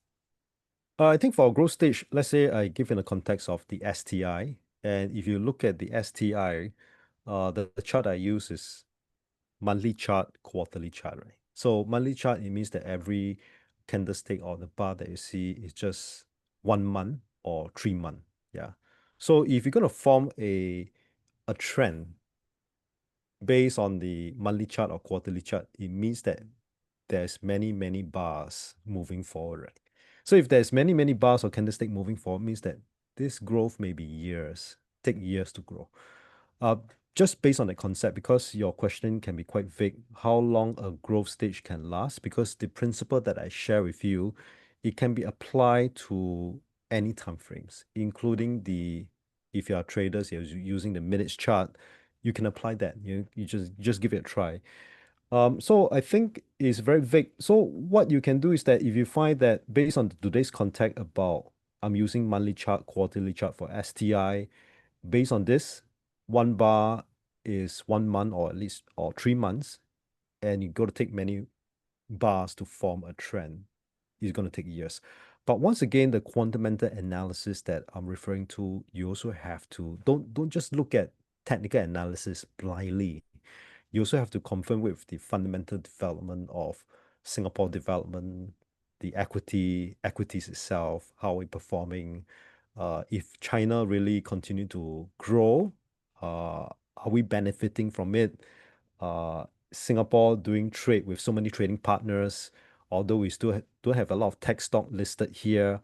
I think for growth stage, let's say I give in the context of the STI, and if you look at the STI, the chart I use is monthly chart, quarterly chart, right? So monthly chart, it means that every candlestick or the bar that you see is just 1 month or 3 month. Yeah. So if you're gonna form a trend based on the monthly chart or quarterly chart, it means that there's many bars moving forward, right? So if there's many bars or candlestick moving forward, means that this growth may be years. take years to grow. Uh, just based on the concept, because your question can be quite vague, how long a growth stage can last, because the principle that I share with you, it can be applied to any time frames, including if you are traders, you're using the minutes chart, you can apply that. You just give it a try. So I think it's very vague. So what you can do is that if you find that based on today's context about I'm using monthly chart, quarterly chart for STI, based on this, one bar is 1 month or at least or 3 months, and you got to take many bars to form a trend. It's going to take years. But once again, the fundamental analysis that I'm referring to, you also have to don't just look at technical analysis blindly. You also have to confirm with the fundamental development of Singapore development, the equities itself, how we're performing. If China really continue to grow, are we benefiting from it? Singapore doing trade with so many trading partners, although we still don't have a lot of tech stock listed here,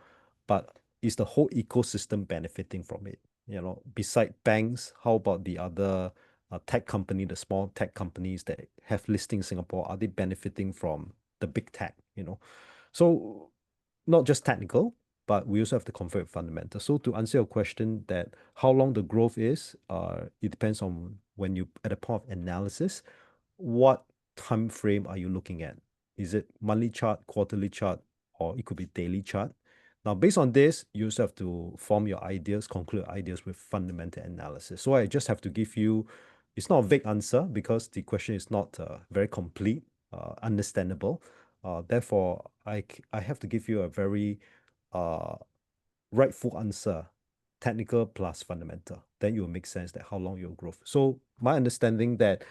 but is the whole ecosystem benefiting from it? Beside banks, how about the other tech company, the small tech companies that have listing in Singapore? Are they benefiting from the big tech? So not just technical, but we also have to convert with fundamentals. So to answer your question that how long the growth is, it depends on when you at the point of analysis, what time frame are you looking at? Is it monthly chart, quarterly chart, or it could be daily chart? Now, based on this, you also have to form your ideas, conclude ideas with fundamental analysis. So I just have to give you, it's not a vague answer because the question is not very complete, understandable. Therefore, I have to give you a very uh, rightful answer, technical plus fundamental. Then it will make sense that how long your growth. So my understanding that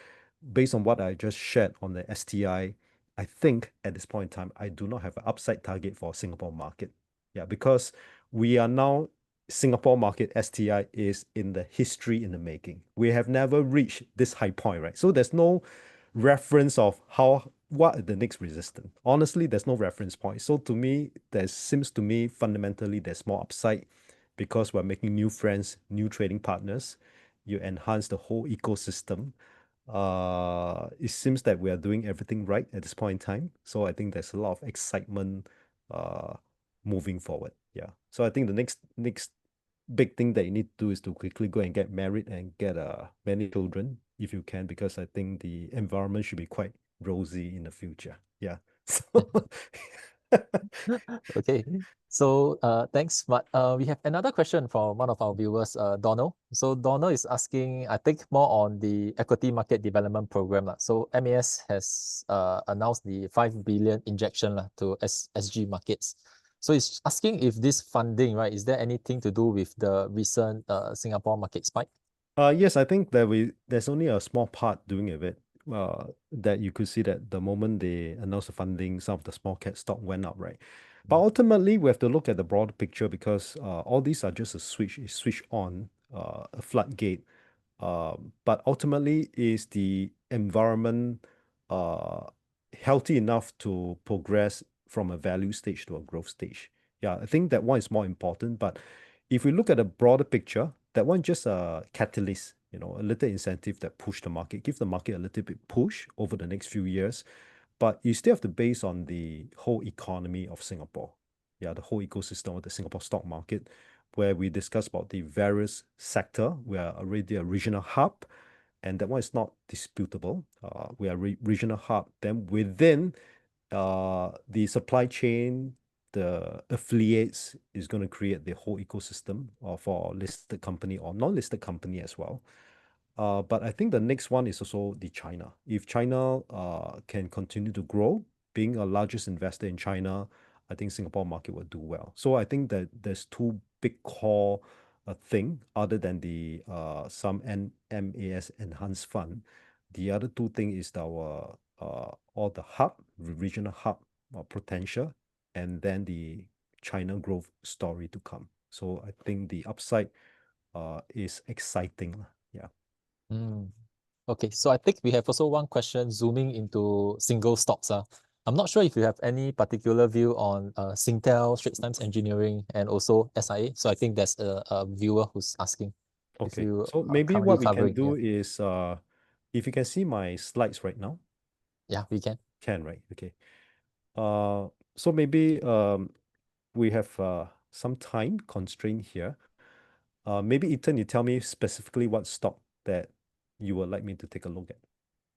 based on what I just shared on the STI, I think at this point in time, I do not have an upside target for Singapore market. Yeah, because we are now Singapore market STI is in the history in the making. We have never reached this high point, right? So there's no reference of what are the next resistance. Honestly, there's no reference point. So to me, there seems to me fundamentally there's more upside because we're making new friends, new trading partners. You enhance the whole ecosystem. It seems that we are doing everything right at this point in time. So I think there's a lot of excitement uh moving forward. Yeah. So I think the next big thing that you need to do is to quickly go and get married and get many children if you can, because I think the environment should be quite rosy in the future. Yeah. So Okay, so thanks. But we have another question from one of our viewers, Donald. So Donald is asking, I think, more on the equity market development program. So MAS has announced the 5 billion injection to SG markets. So he's asking if this funding, right, is there anything to do with the recent Singapore market spike? yes, I think there's only a small part doing of it. That you could see that the moment they announced the funding, some of the small cap stock went up, right? But ultimately, we have to look at the broader picture because all these are just a switch on, a floodgate. But ultimately, is the environment uh, healthy enough to progress from a value stage to a growth stage? Yeah, I think that one is more important. But if we look at the broader picture, that one just a catalyst, a little incentive that push the market, give the market a little bit push over the next few years. But you still have to base on the whole economy of Singapore. Yeah, the whole ecosystem of the Singapore stock market, where we discuss about the various sector. We are already a regional hub, and that one is not disputable. We are regional hub. Then within the supply chain, the affiliates is going to create the whole ecosystem for listed company or non-listed company as well. But I think the next one is also the China. If China can continue to grow, being a largest investor in China, I think Singapore market will do well. So I think that there's two big core thing other than the some MAS enhanced fund. The other two thing is our all the regional hub potential, and then the China growth story to come. So I think the upside is exciting. Yeah. Mm. Okay, so I think we have also one question zooming into single stocks. I'm not sure if you have any particular view on Singtel, Straits Times Engineering, and also SIA. So I think there's a viewer who's asking. if Okay. you So are maybe currently what we can covering. do Yeah, is if you can see my slides right now, yeah, we can. can, right? Okay. Uh so maybe we have some time constraint here. Maybe Ethan, you tell me specifically what stock that you would like me to take a look at.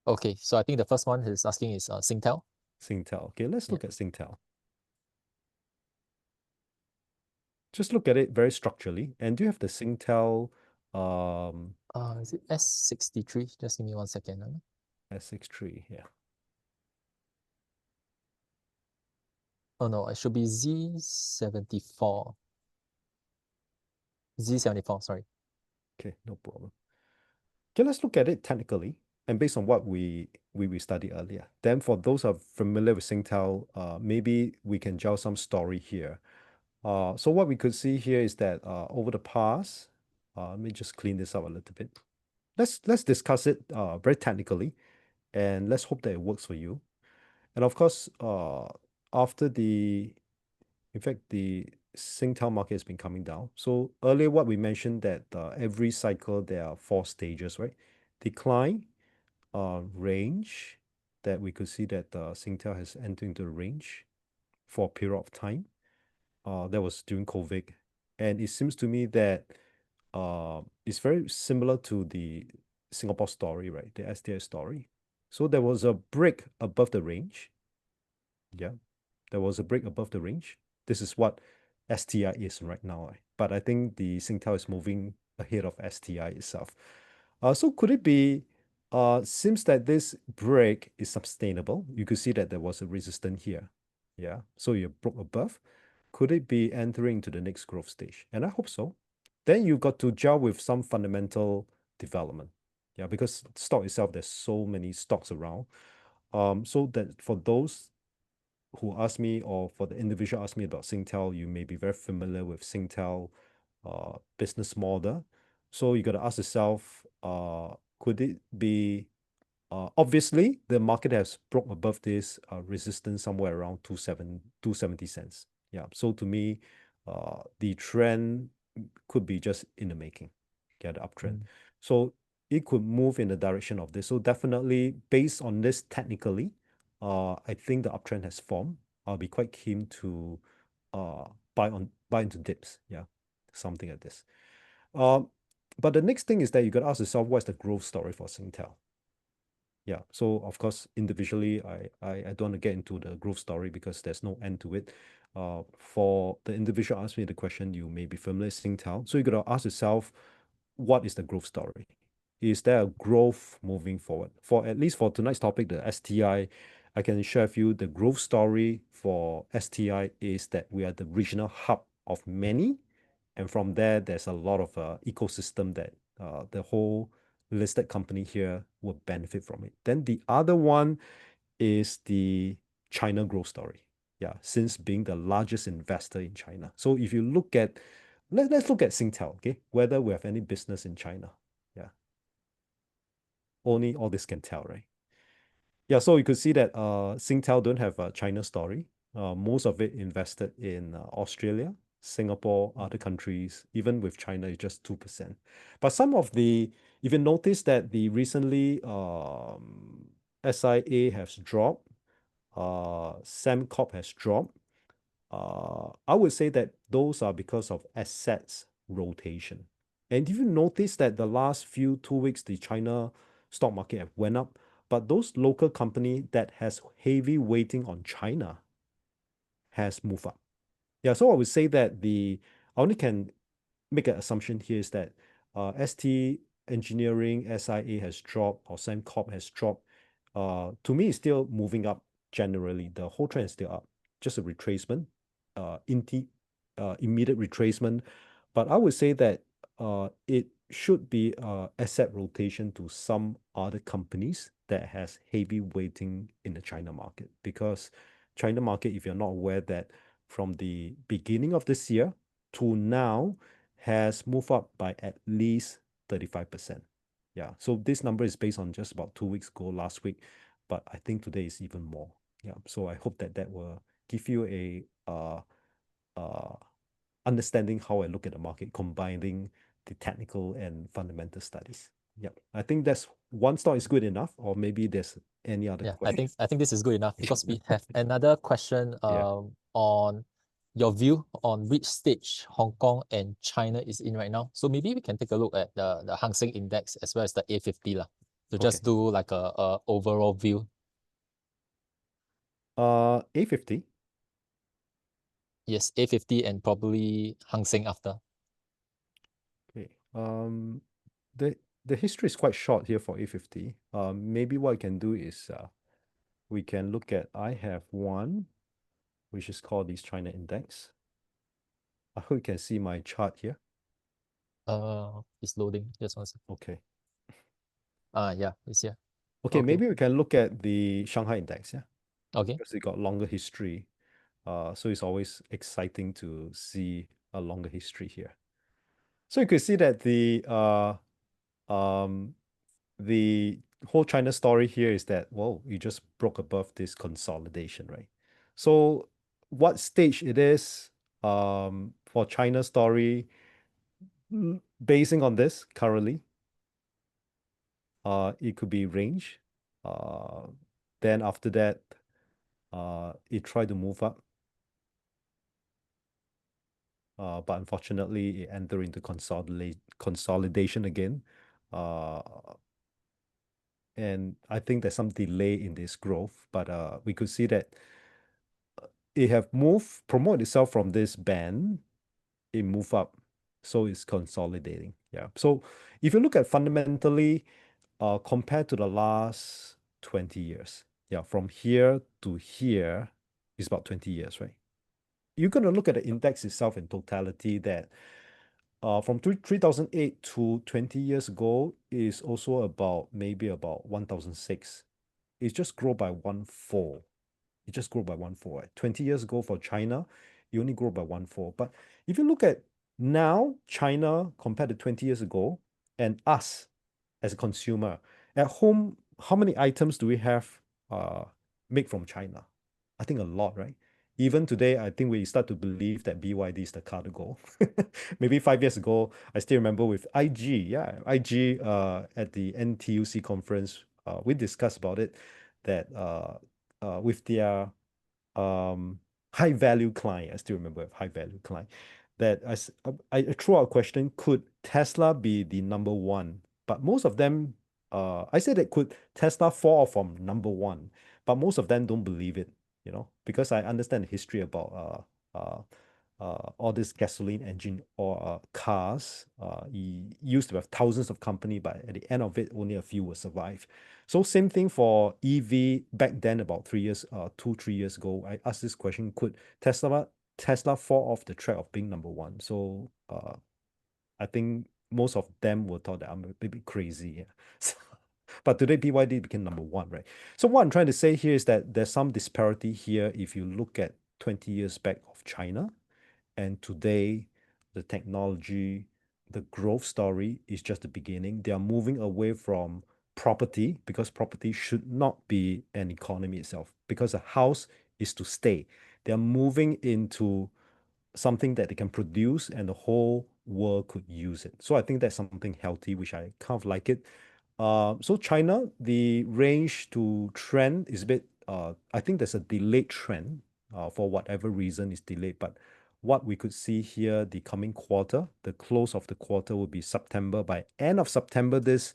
Okay, so I think the first one is asking is Singtel. Singtel. Okay, let's Yeah. look at Singtel. Just look at it very structurally. And do you have the Singtel Is it S63? Just give me 1 second. S63? Yeah. Oh no, it should be Z74. Z74, sorry. Okay, no problem. Okay, let's look at it technically and based on what we studied earlier. Then for those who are familiar with Singtel, maybe we can gel some story here. So what we could see here is that over the past, let me just clean this up a little bit. Let's discuss it very technically, and let's hope that it works for you. And of course, after in fact, the Singtel market has been coming down. So earlier, what we mentioned that every cycle there are four stages, right? Decline, range, that we could see that Singtel has entered into the range for a period of time. That was during COVID, and it seems to me that it's very similar to the Singapore story, right? The STI story. So there was a break above the range. Yeah, there was a break above the range. This is what STI is right now. But I think the Singtel is moving ahead of STI itself. So could it be, seems that this break is sustainable. You could see that there was a resistance here. Yeah, so you broke above. Could it be entering to the next growth stage? And I hope so. Then you got to gel with some fundamental development. Yeah, because stock itself, there's so many stocks around. So that for those who asked me, or for the individual asked me about Singtel, you may be very familiar with Singtel business model. So you got to ask yourself, could it be, obviously the market has broke above this resistance somewhere around 270 cents. Yeah. So to me, the trend could be just in the making, yeah, the uptrend. Mm. So it could move in the direction of this. So definitely based on this technically, I think the uptrend has formed. I'll be quite keen to uh buy into dips. Yeah, something like this. Um, but the next thing is that you got to ask yourself, what's the growth story for Singtel? Yeah, so of course, individually, I don't want to get into the growth story because there's no end to it. For the individual ask me the question, you may be familiar with Singtel. So you got to ask yourself, what is the growth story? Is there a growth moving forward? For at least for tonight's topic, the STI, I can share with you the growth story for STI is that we are the regional hub of many, and from there, there's a lot of ecosystem that the whole listed company here will benefit from it. Then the other one is the China growth story. Yeah, since being the largest investor in China. So if you look at, let's look at Singtel, okay, whether we have any business in China. Yeah, only all this can tell, right? Yeah, so you could see that Singtel don't have a China story. Most of it invested in Australia, Singapore, other countries, even with China, it's just 2%. But some of the, if you notice that the recently SIA has dropped, Sembcorp has dropped, I would say that those are because of assets rotation. And if you notice that the last few 2 weeks, the China stock market have went up, but those local company that has heavy weighting on China has moved up. Yeah, so I would say that I only can make an assumption here is that ST Engineering, SIA has dropped, or Sembcorp has dropped. To me, it's still moving up generally. The whole trend is still up, just a retracement, immediate retracement. But I would say that it should be asset rotation to some other companies that has heavy weighting in the China market. Because China market, if you're not aware that from the beginning of this year to now, has moved up by at least 35%. Yeah, so this number is based on just about 2 weeks ago, last week, but I think today is even more. Yeah, so I hope that that will give you a uh understanding how I look at the market, combining the technical and fundamental studies. Yep. I think that's one stock is good enough, or maybe there's any other Yeah, question. I think this is good enough because we have another question Yeah. on your view on which stage Hong Kong and China is in right now. So maybe we can take a look at the Hang Seng Index as well as the A50 lah, to Okay. just do like a overall view. A50. Yes, A50 and probably Hang Seng after. Okay. The the history is quite short here for A50. Maybe what I can do is we can look at, I have one which is called the China Index. I hope you can see my chart here. It's loading. Just one second. Okay. Yeah, it's here. Okay, Okay. maybe we can look at the Shanghai Index, yeah, Okay. because it got longer history. So it's always exciting to see a longer history here. So you could see that um the whole China story here is that, well, you just broke above this consolidation, right? So what stage it is for China story, basing on this currently, it could be range. Uh, then after that, it tried to move up. But unfortunately, it entered into consolidation again. Uh, and I think there's some delay in this growth, but we could see that it have moved, promote itself from this band, it move up, so it's consolidating. Yeah. So if you look at fundamentally, compared to the last 20 years, yeah, from here to here is about 20 years, right? You're going to look at the index itself in totality that from 3008 to 20 years ago is also about maybe about 1006. It's just grow by 1/4. It just grew by 1/4. 20 years ago for China, it only grew by 1/4. But if you look at now, China compared to 20 years ago, and us as a consumer, at home, how many items do we have uh, made from China? I think a lot, right? Even today, I think we start to believe that BYD is the car to go. Maybe 5 years ago, I still remember with IG, yeah, IG at the NTUC conference, we discussed about it that with their um, high value client, I still remember high value client, that I threw out a question, could Tesla be the number one? But most of them, I said that could Tesla fall from number one, but most of them don't believe it, because I understand the history about all this gasoline engine or cars. Used to have thousands of company, but at the end of it, only a few will survive. So same thing for EV back then, about 3 years, 2, 3 years ago. I asked this question: could Tesla fall off the track of being number one? So I think most of them were thought that I'm a bit crazy. Yeah. So, but today BYD became number one, right? So what I'm trying to say here is that there's some disparity here if you look at 20 years back of China and today, the technology, the growth story is just the beginning. They are moving away from property because property should not be an economy itself because a house is to stay. They are moving into something that they can produce and the whole world could use it. So I think that's something healthy, which I kind of like it. So China, the range to trend is a bit, I think there's a delayed trend for whatever reason is delayed. But what we could see here, the coming quarter, the close of the quarter will be September. By end of September this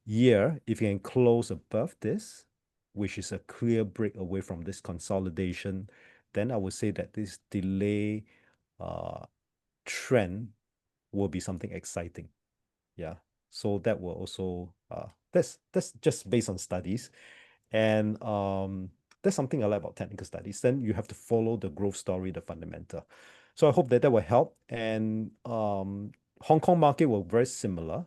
year, if you can close above this, which is a clear break away from this consolidation, then I would say that this delay uh, trend will be something exciting. Yeah. So that will also that's just based on studies. And that's something I like about technical studies. Then you have to follow the growth story, the fundamental. So I hope that that will help. And Hong Kong market were very similar.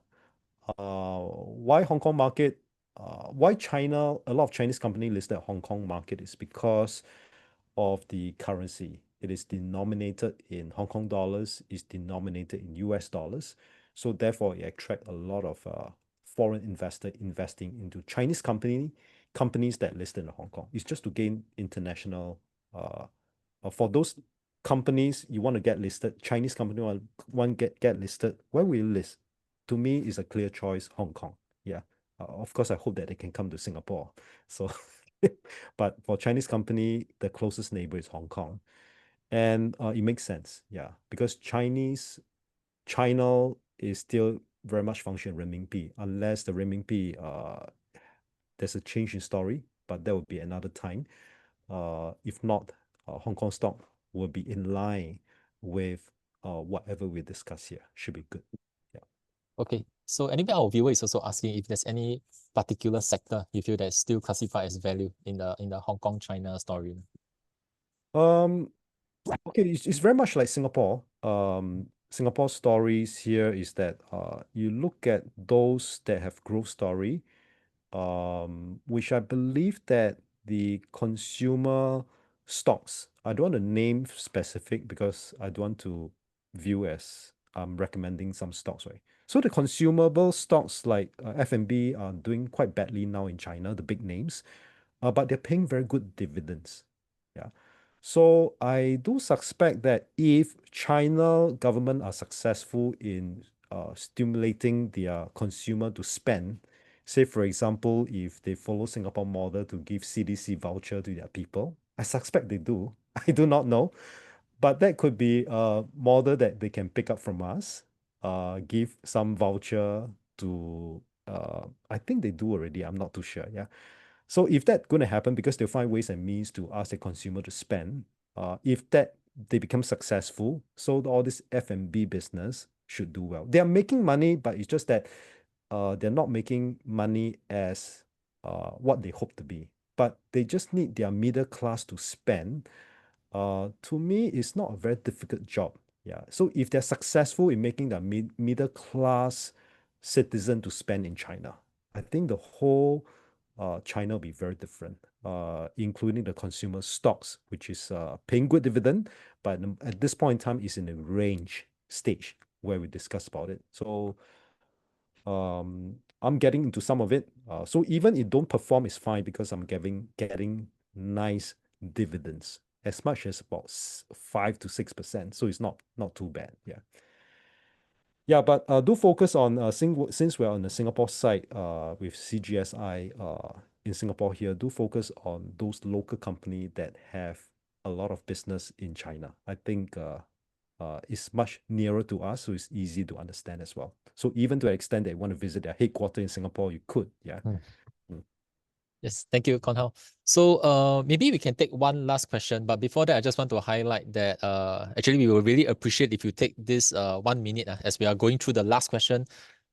Why Hong Kong market? Why China? A lot of Chinese company listed Hong Kong market is because of the currency. It is denominated in Hong Kong dollars, is denominated in US dollars. So therefore, it attract a lot of foreign investor investing into Chinese companies that listed in Hong Kong. It's just to gain international. For those companies you want to get listed, Chinese company want get listed. Where will you list? to me, is a clear choice, Hong Kong. Yeah. Of course, I hope that they can come to Singapore. So, but for Chinese company, the closest neighbor is Hong Kong. And it makes sense. Yeah. Because China is still very much function renminbi, unless the renminbi, there's a change in story, but that would be another time. If not, Hong Kong stock will be in line with whatever we discuss here. Should be good. Yeah. Okay. So anyway, our viewer is also asking if there's any particular sector you feel that's still classified as value in the Hong Kong China story. Um, okay, it's very much like Singapore. Singapore stories here is that you look at those that have growth story, which I believe that the consumer stocks, I don't want to name specific because I don't want to view as I'm recommending some stocks, right? So the consumable stocks like F&B are doing quite badly now in China, the big names, but they're paying very good dividends. Yeah. So I do suspect that if China government are successful in stimulating their consumer to spend, say for example, if they follow Singapore model to give CDC voucher to their people, I suspect they do. I do not know, but that could be a model that they can pick up from us. Give some voucher to. I think they do already. I'm not too sure. Yeah. So if that's going to happen, because they'll find ways and means to ask the consumer to spend, if that they become successful, so all this F&B business should do well. They are making money, but it's just that they're not making money as what they hope to be. But they just need their middle class to spend. To me, it's not a very difficult job. Yeah. So if they're successful in making the middle class citizen to spend in China, I think the whole China will be very different, including the consumer stocks, which is paying good dividend, but at this point in time is in a range stage where we discuss about it. So I'm getting into some of it. So even if don't perform, it's fine because I'm getting nice dividends as much as about 5 to 6%. So it's not too bad. Yeah. Yeah, but do focus on since we're on the Singapore side with CGSI in Singapore here, do focus on those local company that have a lot of business in China. I think it's much nearer to us, so it's easy to understand as well. So even to an extent that you want to visit their headquarters in Singapore, you could. Yeah. Mm. Mm. Yes, thank you, Kon Hao. So maybe we can take one last question, but before that, I just want to highlight that actually we will really appreciate if you take this 1 minute as we are going through the last question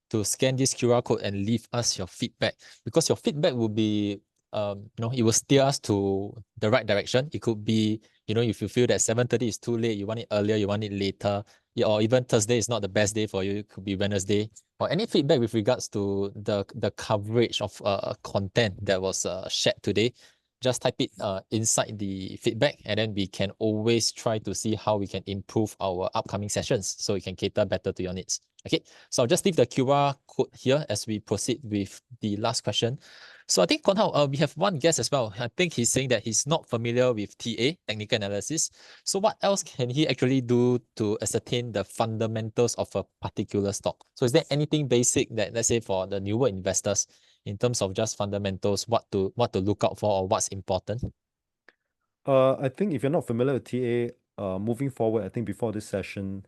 to scan this QR code and leave us your feedback, because your feedback will be it will steer us to the right direction. It could be, if you feel that 7:30 is too late, you want it earlier, you want it later, yeah, or even Thursday is not the best day for you, it could be Wednesday, or any feedback with regards to the coverage of content that was shared today. Just type it inside the feedback, and then we can always try to see how we can improve our upcoming sessions so we can cater better to your needs. Okay, so I'll just leave the QR code here as we proceed with the last question. So I think, Kon Hao, we have one guest as well. I think he's saying that he's not familiar with TA, technical analysis. So what else can he actually do to ascertain the fundamentals of a particular stock? So is there anything basic that, let's say, for the newer investors, in terms of just fundamentals, what to look out for or what's important? I think if you're not familiar with TA, moving forward, I think before this session,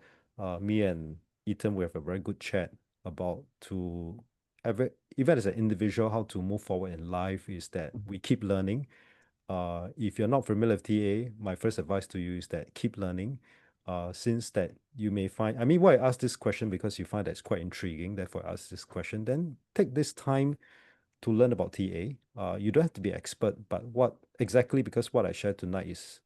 me and Ethan will have a very good chat about to every even as an individual how to move forward in life is that we keep learning. If you're not familiar with TA, my first advice to you is that keep learning. Since that you may find, I mean, why I ask this question because you find that's quite intriguing. Therefore, I ask this question. Then take this time to learn about TA. You don't have to be expert, but what exactly, because what I shared tonight is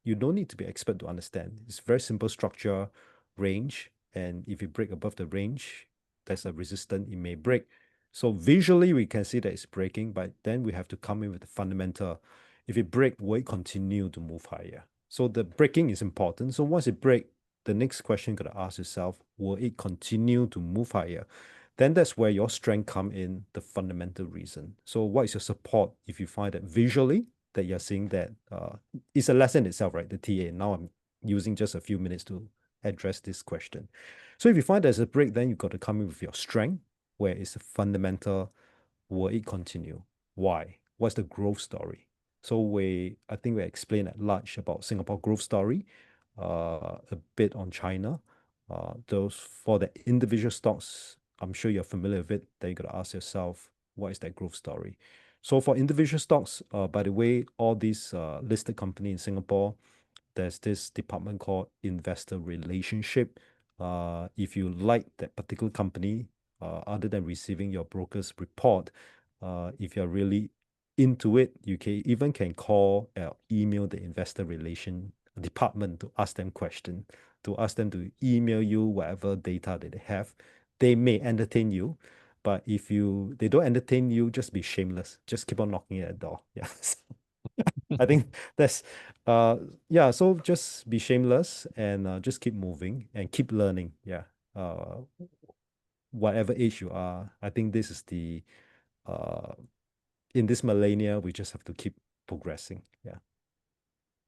you don't need to be expert to understand. It's very simple structure, range, and if you break above the range, there's a resistance, it may break. So visually we can see that it's breaking, but then we have to come in with the fundamental. If it break, will it continue to move higher? So the breaking is important. So once it break, the next question you gotta ask yourself, will it continue to move higher? Then that's where your strength come in, the fundamental reason. So what is your support if you find that visually that you're seeing that it's a lesson itself, right? The TA. Now I'm using just a few minutes to address this question. So if you find there's a break, then you've got to come in with your strength, where it's a fundamental, will it continue? Why? What's the growth story? So I think we explained at large about Singapore growth story, a bit on China. Those for the individual stocks, I'm sure you're familiar with it. Then you got to ask yourself, what is that growth story? So for individual stocks, by the way, all these listed company in Singapore, there's this department called investor relationship. If you like that particular company, other than receiving your broker's report, if you're really into it, you can call or email the investor relation department to ask them question, to ask them to email you whatever data that they have. They may entertain you, but if they don't entertain you, just be shameless. Just keep on knocking at the door. Yeah. I think that's yeah, so just be shameless and just keep moving and keep learning. Yeah. Uh whatever age you are, I think this is the uh in this millennia we just have to keep progressing. Yeah.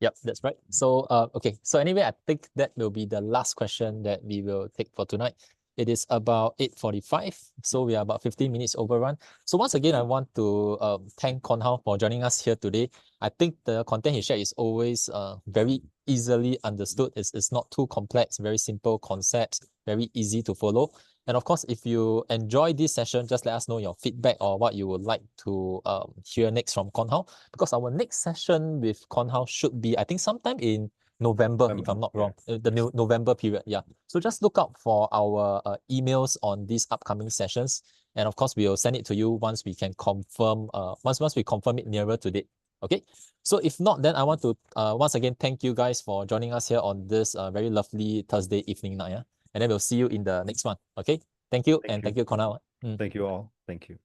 Yep, that's right. So, okay. So anyway, I think that will be the last question that we will take for tonight. It is about 8:45, so we are about 15 minutes overrun. So once again, I want to thank Kon Hao for joining us here today. I think the content he shared is always very easily understood. It's not too complex, very simple concepts, very easy to follow. And of course, if you enjoy this session, just let us know your feedback or what you would like to hear next from Kon Hao, because our next session with Kon Hao should be, I think, sometime in November, if I'm not Yeah. wrong, the new November period. Yeah. So just look out for our emails on these upcoming sessions. And of course, we'll send it to you once we can confirm, once we confirm it nearer to date. Okay. So if not, then I want to once again thank you guys for joining us here on this very lovely Thursday evening night. Yeah? And then we'll see you in the next one. Okay. Thank you. Thank And you. thank you, Kon Hao. Thank you all. Thank you.